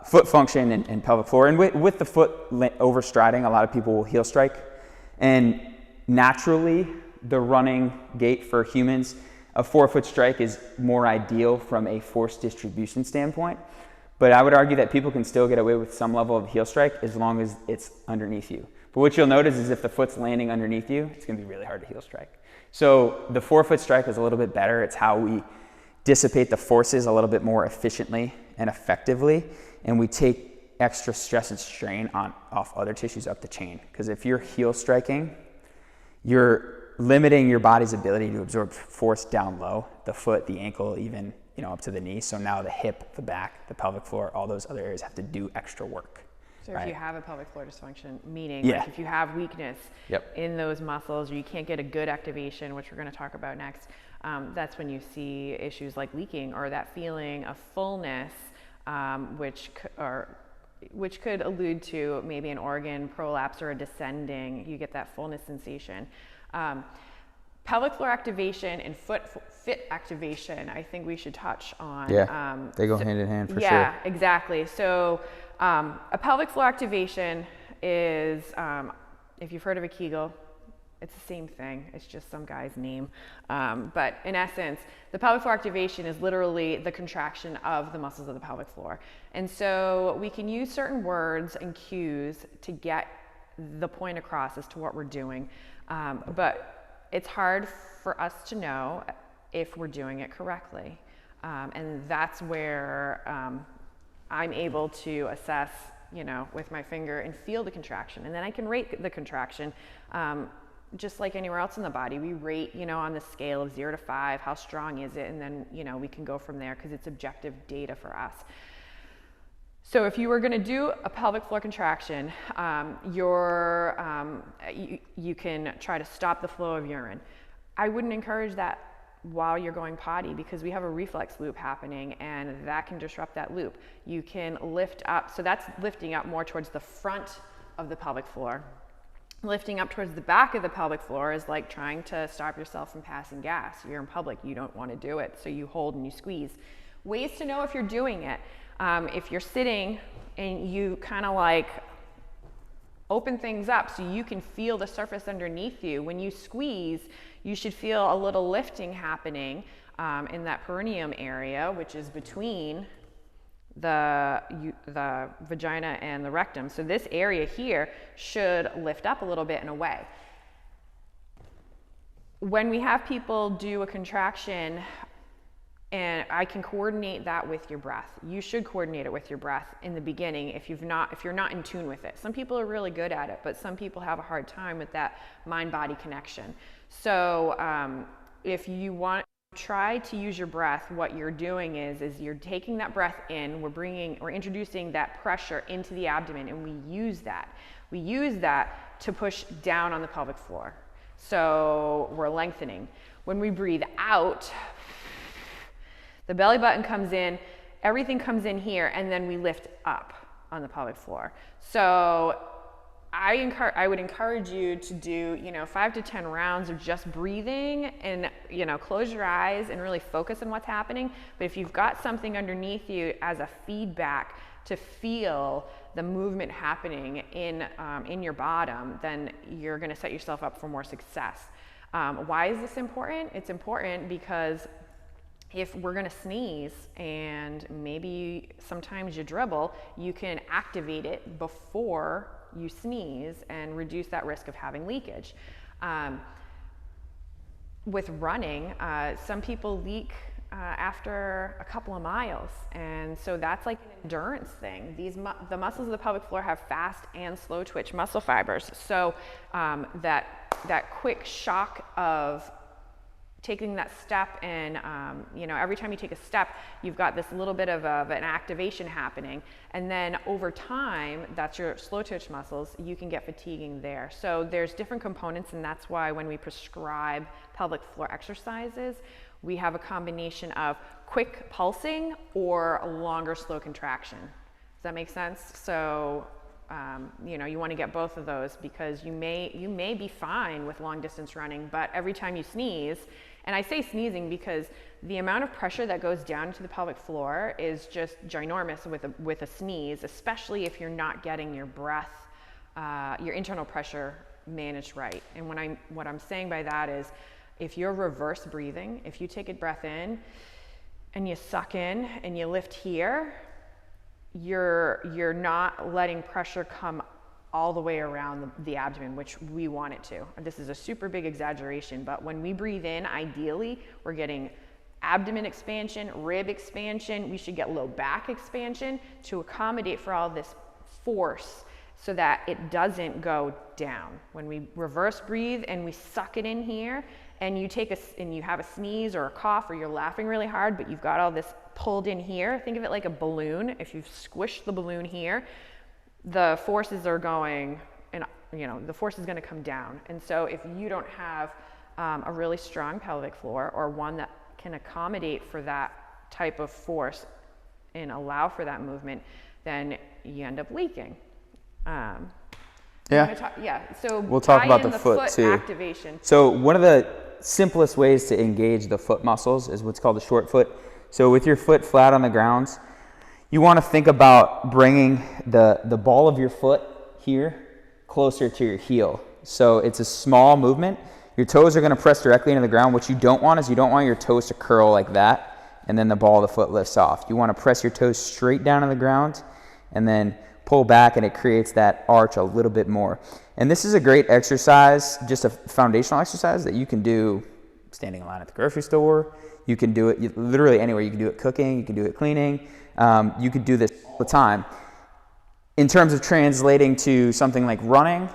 foot function and pelvic floor. And with the foot overstriding, a lot of people will heel strike. And naturally, the running gait for humans, a 4-foot strike is more ideal from a force distribution standpoint. But I would argue that people can still get away with some level of heel strike as long as it's underneath you. But what you'll notice is if the foot's landing underneath you, it's going to be really hard to heel strike. So the 4-foot strike is a little bit better. It's how we dissipate the forces a little bit more efficiently and effectively, and we take extra stress and strain off other tissues up the chain. Because if you're heel striking, you're limiting your body's ability to absorb force down low, the foot, the ankle, even up to the knee. So now the hip, the back, the pelvic floor, all those other areas have to do extra work. So right? If you have a pelvic floor dysfunction, meaning Yeah. like if you have weakness Yep. in those muscles or you can't get a good activation, which we're going to talk about next, that's when you see issues like leaking or that feeling of fullness, which could allude to maybe an organ prolapse or a descending. You get that fullness sensation. Pelvic floor activation and foot fit activation, I think we should touch on. Yeah, they go hand in hand for sure. Yeah, exactly. So a pelvic floor activation is, if you've heard of a Kegel, it's the same thing. It's just some guy's name. But in essence, the pelvic floor activation is literally the contraction of the muscles of the pelvic floor. And so we can use certain words and cues to get the point across as to what we're doing. But it's hard for us to know if we're doing it correctly. And that's where I'm able to assess, with my finger and feel the contraction. And then I can rate the contraction. Just like anywhere else in the body, we rate, on the scale of 0 to 5, how strong is it? And then, we can go from there because it's objective data for us. So if you were going to do a pelvic floor contraction, you can try to stop the flow of urine. I wouldn't encourage that while you're going potty because we have a reflex loop happening and that can disrupt that loop. You can lift up, so that's lifting up more towards the front of the pelvic floor. Lifting up towards the back of the pelvic floor is like trying to stop yourself from passing gas. You're in public, you don't want to do it, so you hold and you squeeze. Ways to know if you're doing it. If you're sitting and you kind of like open things up so you can feel the surface underneath you, when you squeeze, you should feel a little lifting happening in that perineum area, which is between the vagina and the rectum. So this area here should lift up a little bit and away. When we have people do a contraction, and I can coordinate that with your breath. You should coordinate it with your breath in the beginning if you're not in tune with it. Some people are really good at it, but some people have a hard time with that mind-body connection. So if you want try to use your breath, what you're doing is you're taking that breath in, we're introducing that pressure into the abdomen, and we use that to push down on the pelvic floor. So we're lengthening. When we breathe out, the belly button comes in, everything comes in here, and then we lift up on the pelvic floor. So I would encourage you to do, 5 to 10 rounds of just breathing and, close your eyes and really focus on what's happening. But if you've got something underneath you as a feedback to feel the movement happening in your bottom, then you're going to set yourself up for more success. Why is this important? It's important because if we're going to sneeze and maybe sometimes you dribble, you can activate it before you sneeze and reduce that risk of having leakage. With running, some people leak after a couple of miles. And so that's like an endurance thing. The muscles of the pelvic floor have fast and slow twitch muscle fibers. So that quick shock of taking that step, and every time you take a step, you've got this little bit of an activation happening, and then over time, that's your slow twitch muscles, you can get fatiguing there. So there's different components, and that's why when we prescribe pelvic floor exercises, we have a combination of quick pulsing or a longer slow contraction. Does that make sense? So you want to get both of those, because you may be fine with long distance running, but every time you sneeze, and I say sneezing because the amount of pressure that goes down into the pelvic floor is just ginormous with a sneeze, especially if you're not getting your breath, your internal pressure managed right. And what I'm saying by that is, if you're reverse breathing, if you take a breath in and you suck in and you lift here, you're not letting pressure come all the way around the abdomen, which we want it to. This is a super big exaggeration, but when we breathe in, ideally, we're getting abdomen expansion, rib expansion. We should get low back expansion to accommodate for all this force so that it doesn't go down. When we reverse breathe and we suck it in here, and you have a sneeze or a cough, or you're laughing really hard, but you've got all this pulled in here. Think of it like a balloon. If you've squished the balloon here, the forces are going, and the force is going to come down. And so if you don't have a really strong pelvic floor, or one that can accommodate for that type of force and allow for that movement, then you end up leaking. So we'll talk about the foot too. Activation. So one of the simplest ways to engage the foot muscles is what's called the short foot. So with your foot flat on the ground, you want to think about bringing the ball of your foot here closer to your heel. So it's a small movement. Your toes are going to press directly into the ground. What you don't want is your toes to curl like that, and then the ball of the foot lifts off. You want to press your toes straight down on the ground and then pull back, and it creates that arch a little bit more. And this is a great exercise, just a foundational exercise that you can do standing in line at the grocery store. You can do it literally anywhere. You can do it cooking, you can do it cleaning. You could do this all the time. In terms of translating to something like running,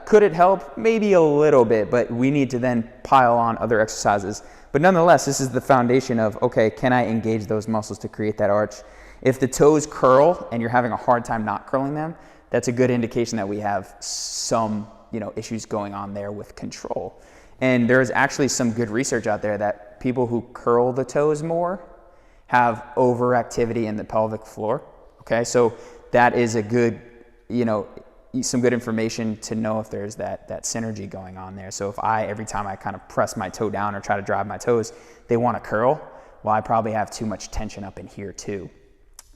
could it help? Maybe a little bit, but we need to then pile on other exercises. But nonetheless, this is the foundation of, okay, can I engage those muscles to create that arch? If the toes curl and you're having a hard time not curling them, that's a good indication that we have some, issues going on there with control. And there's actually some good research out there that people who curl the toes more have overactivity in the pelvic floor. Okay, so that is a good, some good information to know if there's that synergy going on there. So if every time I kind of press my toe down or try to drive my toes, they want to curl, well, I probably have too much tension up in here too.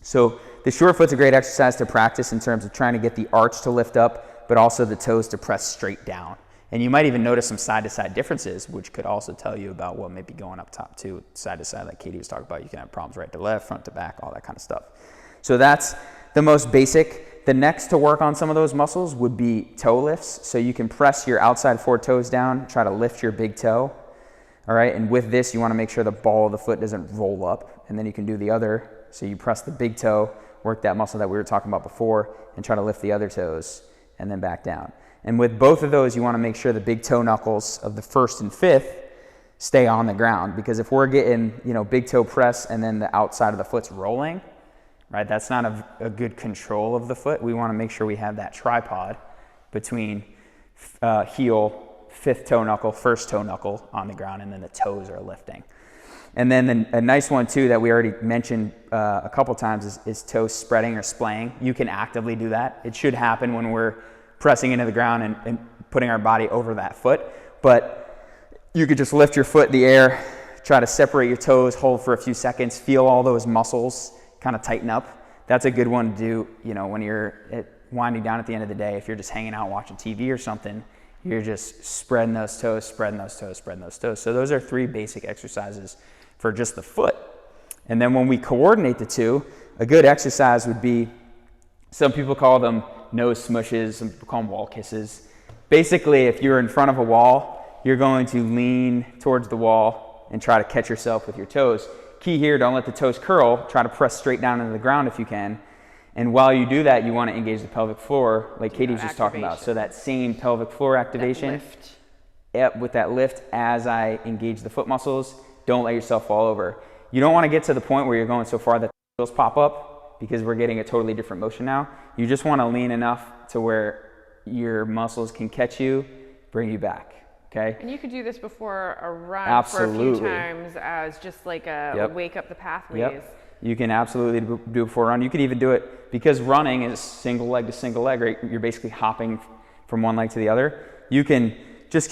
So the short foot's a great exercise to practice in terms of trying to get the arch to lift up, but also the toes to press straight down. And you might even notice some side-to-side differences, which could also tell you about what may be going up top too, side-to-side, like Katie was talking about. You can have problems right to left, front to back, all that kind of stuff. So that's the most basic. The next to work on some of those muscles would be toe lifts. So you can press your outside four toes down, try to lift your big toe. All right, and with this, you want to make sure the ball of the foot doesn't roll up, and then you can do the other. So you press the big toe, work that muscle that we were talking about before, and try to lift the other toes, and then back down. And with both of those, you want to make sure the big toe knuckles of the first and fifth stay on the ground, because if we're getting, big toe press and then the outside of the foot's rolling, right, that's not a good control of the foot. We want to make sure we have that tripod between heel, fifth toe knuckle, first toe knuckle on the ground, and then the toes are lifting. And then a nice one too that we already mentioned a couple times is toe spreading or splaying. You can actively do that. It should happen when we're pressing into the ground and putting our body over that foot. But you could just lift your foot in the air, try to separate your toes, hold for a few seconds, feel all those muscles kind of tighten up. That's a good one to do, when you're winding down at the end of the day. If you're just hanging out watching TV or something, you're just spreading those toes, spreading those toes, spreading those toes. So those are 3 basic exercises for just the foot. And then when we coordinate the two, a good exercise would be, some people call them nose smushes, some people call them wall kisses. Basically, if you're in front of a wall, you're going to lean towards the wall and try to catch yourself with your toes. key here, don't let the toes curl. Try to press straight down into the ground if you can. And while you do that, you want to engage the pelvic floor, like Katie was just talking about. So that same pelvic floor activation. That lift. Yep, with that lift as I engage the foot muscles. Don't let yourself fall over. You don't want to get to the point where you're going so far that the heels pop up, because we're getting a totally different motion now. You just want to lean enough to where your muscles can catch you, bring you back. Okay. And you could do this before a run Absolutely. for a few times as just like a Yep. wake up the pathways. Yep. You can absolutely do it before a run. You could even do it because running is single leg to single leg, right? You're basically hopping from one leg to the other. You can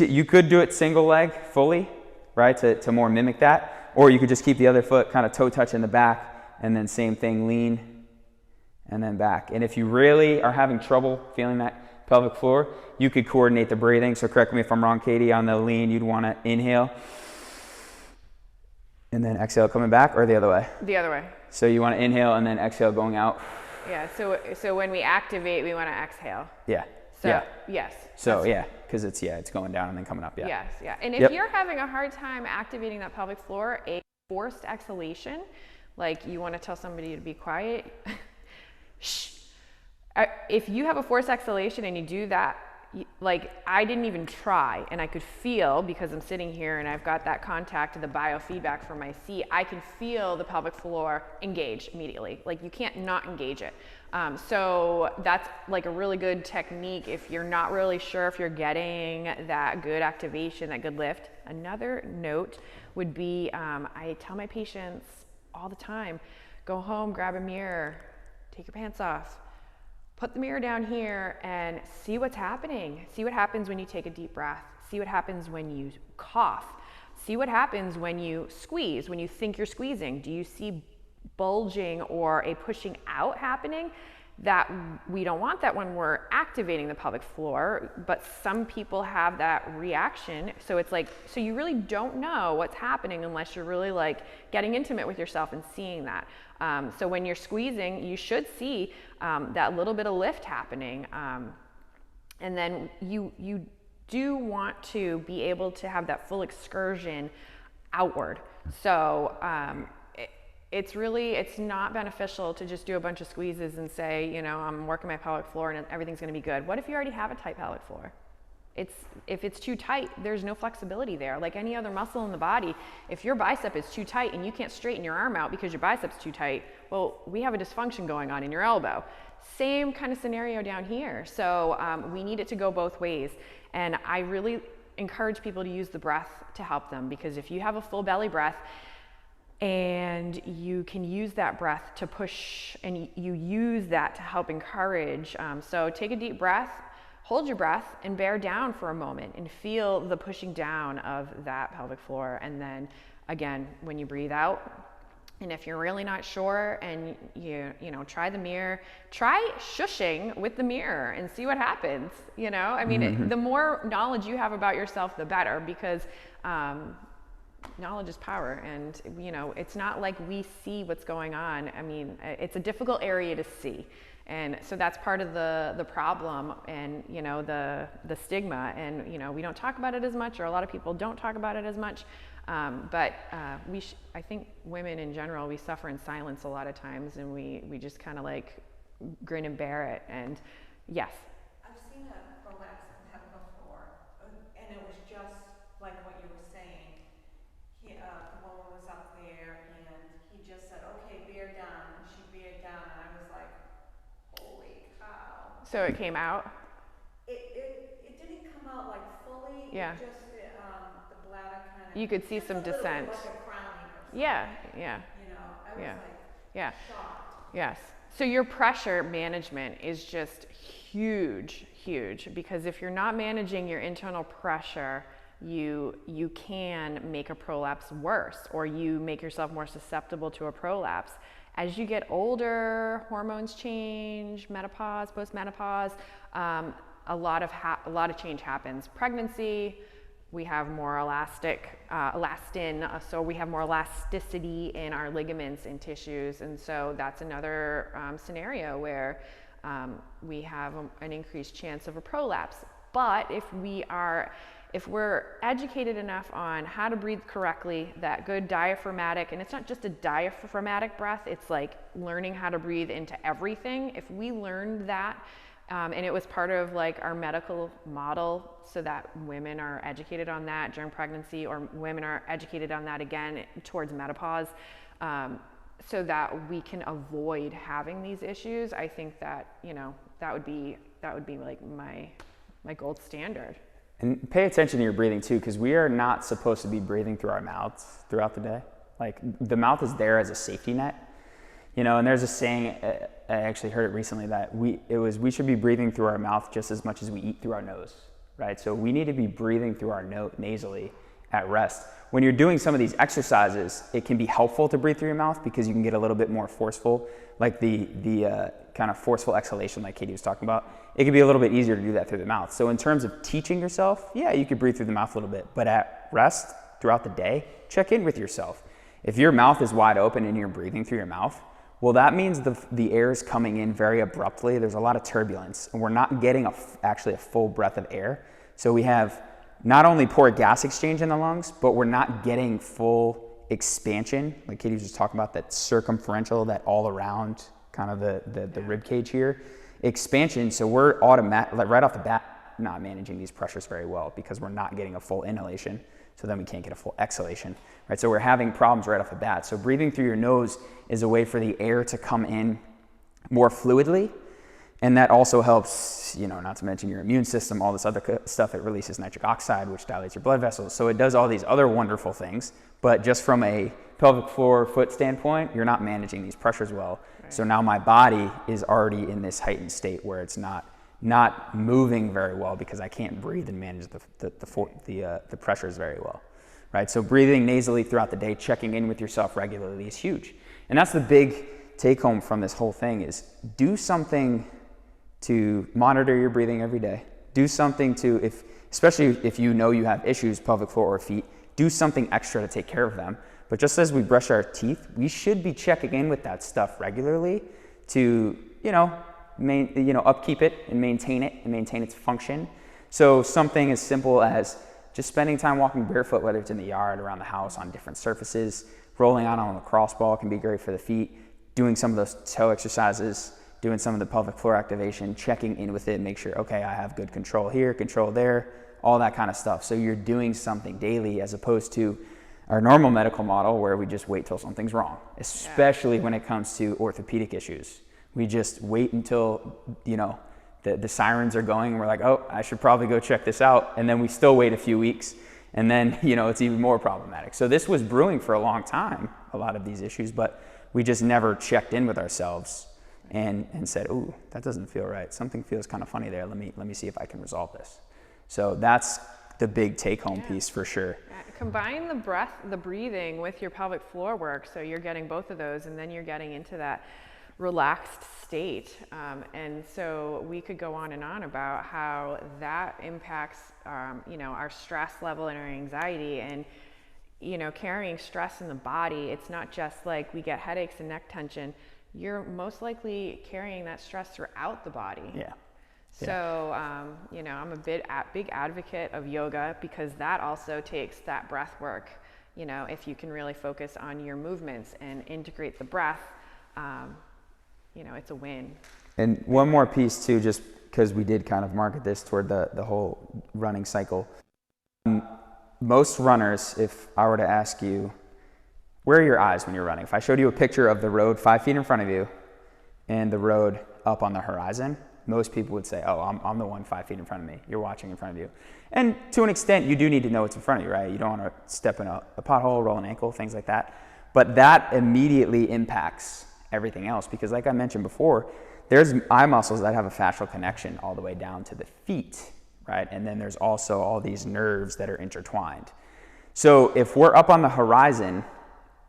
you could do it single leg fully, right? To more mimic that. Or you could just keep the other foot kind of toe touch in the back, and then same thing, lean and then back. And if you really are having trouble feeling that pelvic floor, you could coordinate the breathing. So correct me if I'm wrong, Katie, on the lean, you'd want to inhale and then exhale coming back, or the other way? The other way. So you want to inhale and then exhale going out. Yeah, so when we activate, we want to exhale. Yeah. So, yeah. yes. So yeah, because it's going down and then coming up. Yeah. Yes, yeah. And if Yep. you're having a hard time activating that pelvic floor, a forced exhalation, like you want to tell somebody to be quiet, shh. If you have a forced exhalation and you do that, like I didn't even try, and I could feel, because I'm sitting here and I've got that contact to the biofeedback from my seat, I can feel the pelvic floor engage immediately. Like you can't not engage it. So that's like a really good technique if you're not really sure if you're getting that good activation, that good lift. Another note would be, I tell my patients all the time, go home, grab a mirror, take your pants off, put the mirror down here and see what's happening. See what happens when you take a deep breath. See what happens when you cough. See what happens when you squeeze, when you think you're squeezing. Do you see bulging or a pushing out happening? That we don't want that when we're activating the pelvic floor, but some people have that reaction. So it's like, so you really don't know what's happening unless you're really like getting intimate with yourself and seeing that. So when you're squeezing, you should see that little bit of lift happening. And then you do want to be able to have that full excursion outward. So it's not beneficial to just do a bunch of squeezes and say, you know, I'm working my pelvic floor and everything's going to be good. What if you already have a tight pelvic floor? If it's too tight, there's no flexibility there. Like any other muscle in the body, if your bicep is too tight and you can't straighten your arm out because your bicep's too tight, well, we have a dysfunction going on in your elbow. Same kind of scenario down here. So we need it to go both ways. And I really encourage people to use the breath to help them, because if you have a full belly breath, and you can use that breath to push, and you use that to help encourage. So take a deep breath, hold your breath, and bear down for a moment and feel the pushing down of that pelvic floor. And then again, when you breathe out, and if you're really not sure, and you know, try the mirror, try shushing with the mirror and see what happens. You know, I mean, the more knowledge you have about yourself, the better, because knowledge is power. And you know, it's not like we see what's going on. I mean, it's a difficult area to see, and so that's part of the problem, and you know, the stigma, and you know, we don't talk about it as much, or a lot of people don't talk about it as much. But I think women in general, we suffer in silence a lot of times, and we just kind of like grin and bear it. And yes. I've seen a prolapse happen before, and it was just like what you were saying. The woman was up there, and he just said, "Okay, bear down," and she bared down, and I was like, "Holy cow!" So it came out. It didn't come out like fully. Yeah. It just the bladder kind of. You could see just some a little bit descent. like a crowning or something. Yeah, yeah, You know, I was yeah, like yeah. shocked. Yes. So your pressure management is just huge, because if you're not managing your internal pressure, you can make a prolapse worse, or you make yourself more susceptible to a prolapse. As you get older, hormones change, menopause, postmenopause, a lot of change happens. Pregnancy, we have more elastin, so we have more elasticity in our ligaments and tissues, and so that's another scenario where we have an increased chance of a prolapse. But if we are if we're educated enough on how to breathe correctly, that good diaphragmatic, and it's not just a diaphragmatic breath, it's like learning how to breathe into everything. If we learned that, and it was part of like our medical model, so that women are educated on that during pregnancy, or women are educated on that again towards menopause, so that we can avoid having these issues. I think that, you know, that would be like my gold standard. And pay attention to your breathing too, because we are not supposed to be breathing through our mouths throughout the day. Like, the mouth is there as a safety net, you know. And there's a saying, I actually heard it recently, that we should be breathing through our mouth just as much as we eat through our nose, right? So we need to be breathing through our nasally at rest. When you're doing some of these exercises, it can be helpful to breathe through your mouth because you can get a little bit more forceful, like the kind of forceful exhalation like Katie was talking about. It can be a little bit easier to do that through the mouth. So in terms of teaching yourself, yeah, you could breathe through the mouth a little bit, but at rest throughout the day, check in with yourself. If your mouth is wide open and you're breathing through your mouth, well, that means the air is coming in very abruptly. There's a lot of turbulence, and we're not getting actually a full breath of air. So we have not only poor gas exchange in the lungs, but we're not getting full expansion, like Katie was just talking about, that circumferential, that all around kind of the rib cage here expansion. So we're like right off the bat not managing these pressures very well, because we're not getting a full inhalation, so then we can't get a full exhalation, right? So we're having problems right off the bat. So breathing through your nose is a way for the air to come in more fluidly. And that also helps, you know, not to mention your immune system, all this other stuff. It releases nitric oxide, which dilates your blood vessels. So it does all these other wonderful things. But just from a pelvic floor foot standpoint, you're not managing these pressures well. Right. So now my body is already in this heightened state where it's not moving very well, because I can't breathe and manage the pressures very well, right? So breathing nasally throughout the day, checking in with yourself regularly is huge. And that's the big take home from this whole thing, is do something to monitor your breathing every day. Do something to, especially if you know you have issues, pelvic floor or feet, do something extra to take care of them. But just as we brush our teeth, we should be checking in with that stuff regularly to, upkeep it and maintain its function. So something as simple as just spending time walking barefoot, whether it's in the yard, around the house, on different surfaces, rolling out on a cross ball can be great for the feet, doing some of those toe exercises, doing some of the pelvic floor activation, checking in with it, make sure, okay, I have good control here, control there, all that kind of stuff. So you're doing something daily, as opposed to our normal medical model where we just wait till something's wrong, especially when it comes to orthopedic issues. We just wait until, the sirens are going and we're like, oh, I should probably go check this out. And then we still wait a few weeks, and then, it's even more problematic. So this was brewing for a long time, a lot of these issues, but we just never checked in with ourselves and said, "Ooh, that doesn't feel right. Something feels kind of funny there. Let me see if I can resolve this." So that's the big take-home piece for sure. Combine the breathing with your pelvic floor work, so you're getting both of those, and then you're getting into that relaxed state. And so we could go on and on about how that impacts, our stress level and our anxiety, and carrying stress in the body. It's not just like we get headaches and neck tension. You're most likely carrying that stress throughout the body. Yeah. So, I'm a big advocate of yoga, because that also takes that breath work. If you can really focus on your movements and integrate the breath, it's a win. And one more piece too, just because we did kind of market this toward the whole running cycle. Most runners, if I were to ask you, where are your eyes when you're running? If I showed you a picture of the road 5 feet in front of you and the road up on the horizon, most people would say, oh, I'm the one 5 feet in front of me. You're watching in front of you. And to an extent, you do need to know what's in front of you, right? You don't want to step in a pothole, roll an ankle, things like that. But that immediately impacts everything else, because like I mentioned before, there's eye muscles that have a fascial connection all the way down to the feet, right? And then there's also all these nerves that are intertwined. So if we're up on the horizon,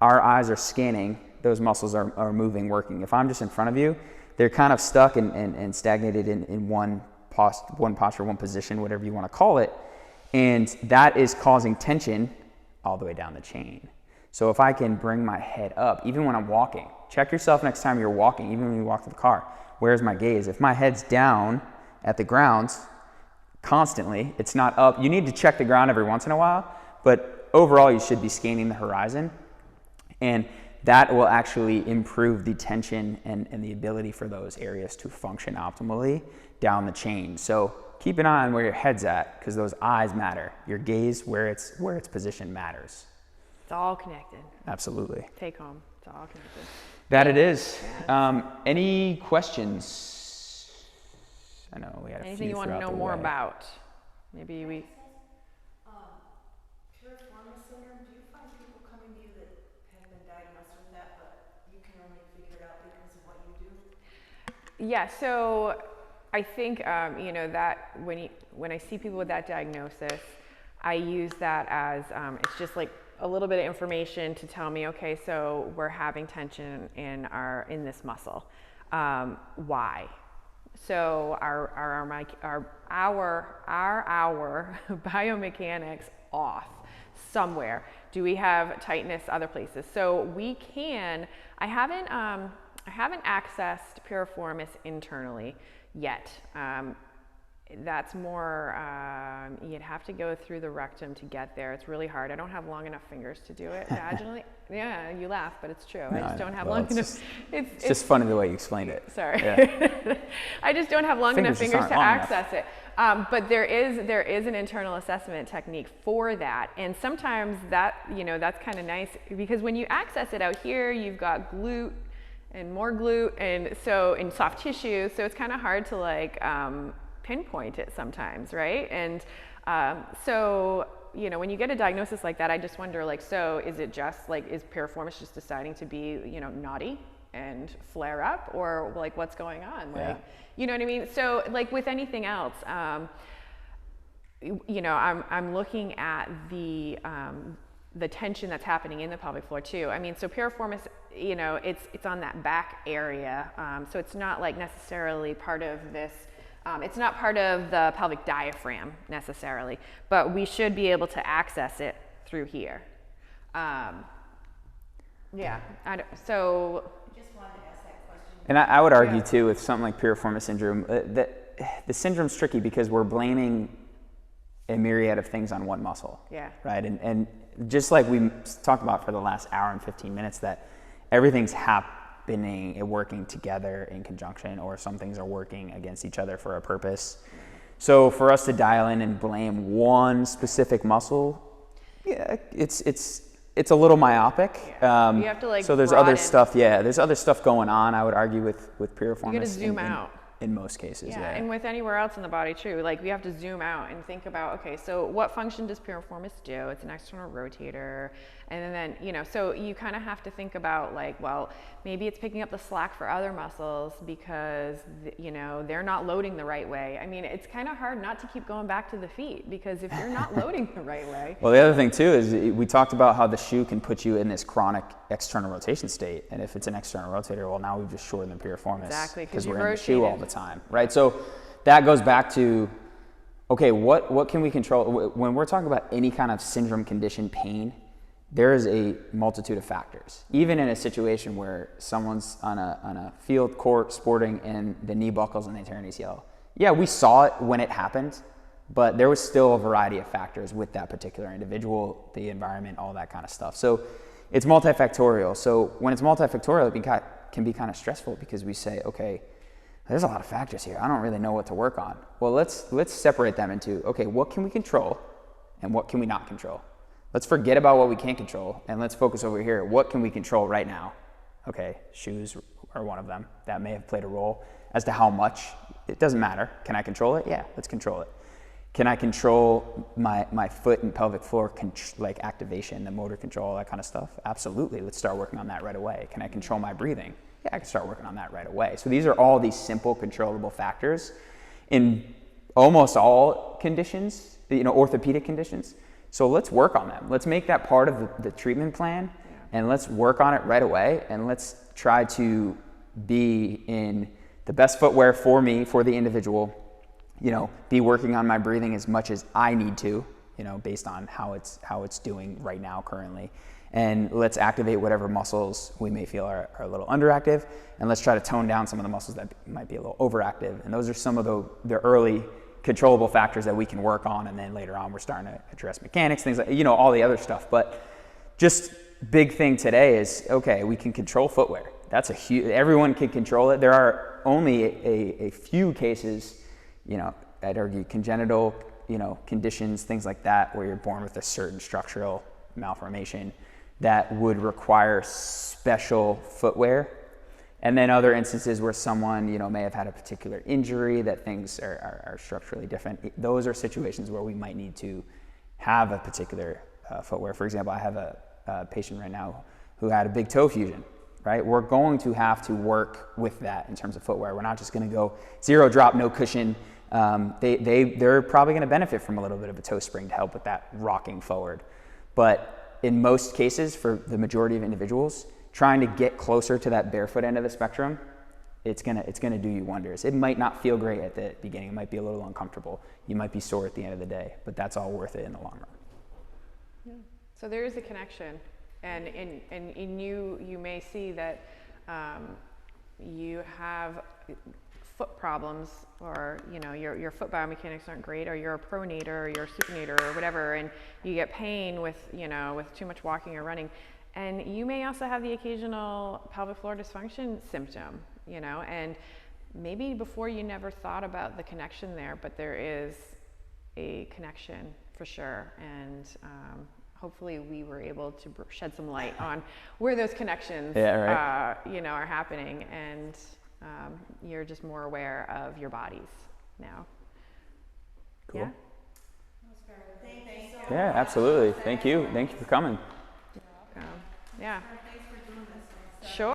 our eyes are scanning, those muscles are moving, working. If I'm just in front of you, they're kind of stuck and stagnated in one posture, one position, whatever you want to call it. And that is causing tension all the way down the chain. So if I can bring my head up, even when I'm walking, check yourself next time you're walking, even when you walk to the car, where's my gaze? If my head's down at the ground, constantly. It's not up. You need to check the ground every once in a while, but overall you should be scanning the horizon, and that will actually improve the tension and the ability for those areas to function optimally down the chain. So keep an eye on where your head's at, because those eyes matter. Your gaze, where it's positioned, matters. It's all connected. Absolutely. Take home. It's all connected. That it is. Any questions? I know we had a few. Anything you want to know more about? Maybe we. Piriformis syndrome, do you find people coming to you that have been diagnosed with that, but you can only figure it out because of what you do? Yeah, so I think that when I see people with that diagnosis, I use that as it's just like a little bit of information to tell me, okay, so we're having tension in this muscle. Why? So our biomechanics off somewhere. Do we have tightness other places? So we can. I haven't accessed piriformis internally yet. That's more, you'd have to go through the rectum to get there. It's really hard. I don't have long enough fingers to do it vaginally. Yeah, you laugh, but it's true. I just don't have long enough. It's just funny the way you explained it. Sorry. Yeah. I just don't have long enough fingers to access it. But there is an internal assessment technique for that. And sometimes that's kind of nice, because when you access it out here, you've got glute and more glute, and so in soft tissue, so it's kind of hard to like pinpoint it sometimes, right? And so when you get a diagnosis like that, I just wonder, like, so is it just like, is piriformis just deciding to be naughty and flare up, or like what's going on? Like, you know what I mean? So like with anything else, I'm looking at the tension that's happening in the pelvic floor too. I mean, so piriformis, it's on that back area, so it's not like necessarily part of this. It's not part of the pelvic diaphragm necessarily, but we should be able to access it through here. So. Just wanted to ask that question. And I would argue too, with something like piriformis syndrome, that the syndrome's tricky because we're blaming a myriad of things on one muscle. Yeah. Right. And just like we talked about for the last hour and 15 minutes, that everything's happening and working together in conjunction, or some things are working against each other for a purpose. So for us to dial in and blame one specific muscle, yeah, it's a little myopic. Yeah. You have to like. So there's other stuff. Yeah, there's other stuff going on. I would argue with piriformis. You got to zoom out. In most cases, yeah. And with anywhere else in the body too, like we have to zoom out and think about, okay, so what function does piriformis do? It's an external rotator. And then, so you kind of have to think about like, well, maybe it's picking up the slack for other muscles because, they're not loading the right way. I mean, it's kind of hard not to keep going back to the feet, because if you're not loading the right way. Well, the other thing too is we talked about how the shoe can put you in this chronic external rotation state. And if it's an external rotator, well, now we've just shortened the piriformis. Exactly, because we're in the shoe all the time, right? So that goes back to, okay, what can we control? When we're talking about any kind of syndrome, condition, pain, there is a multitude of factors. Even in a situation where someone's on a field court sporting and the knee buckles and they tear an ACL. Yeah, we saw it when it happened, but there was still a variety of factors with that particular individual, the environment, all that kind of stuff. So it's multifactorial. So when it's multifactorial, it can be kind of stressful, because we say, okay, there's a lot of factors here. I don't really know what to work on. Well, let's separate them into, okay, what can we control and what can we not control? Let's forget about what we can't control and let's focus over here. What can we control right now? Okay, shoes are one of them. That may have played a role. As to how much, it doesn't matter. Can I control it? Yeah, let's control it. Can I control my foot and pelvic floor, like activation, the motor control, all that kind of stuff? Absolutely. Let's start working on that right away. Can I control my breathing? Yeah, I can start working on that right away. So these are all these simple controllable factors in almost all conditions, orthopedic conditions. So let's work on them. Let's make that part of the treatment plan, and let's work on it right away, and let's try to be in the best footwear for me, for the individual, be working on my breathing as much as I need to, based on how it's doing right now currently. And let's activate whatever muscles we may feel are a little underactive, and let's try to tone down some of the muscles that might be a little overactive. And those are some of the early controllable factors that we can work on, and then later on we're starting to address mechanics, things like, all the other stuff. But just big thing today is, okay, we can control footwear. That's a huge, everyone can control it. There are only a few cases, I'd argue congenital, conditions, things like that, where you're born with a certain structural malformation that would require special footwear. And then other instances where someone, may have had a particular injury that things are structurally different. Those are situations where we might need to have a particular footwear. For example, I have a patient right now who had a big toe fusion, right? We're going to have to work with that in terms of footwear. We're not just going to go 0 drop, no cushion. They're probably going to benefit from a little bit of a toe spring to help with that rocking forward. But in most cases, for the majority of individuals, trying to get closer to that barefoot end of the spectrum, it's gonna do you wonders. It might not feel great at the beginning. It might be a little uncomfortable. You might be sore at the end of the day, but that's all worth it in the long run. Yeah. So there is a connection, and in you may see that you have foot problems, or your foot biomechanics aren't great, or you're a pronator or you're a supinator or whatever, and you get pain with with too much walking or running. And you may also have the occasional pelvic floor dysfunction symptom, and maybe before you never thought about the connection there, but there is a connection for sure. And hopefully we were able to shed some light on where those connections, are happening, and you're just more aware of your bodies now. Cool. Yeah. Thank you. Yeah, absolutely. Thank you for coming. Yeah. Thanks for doing this. Sure.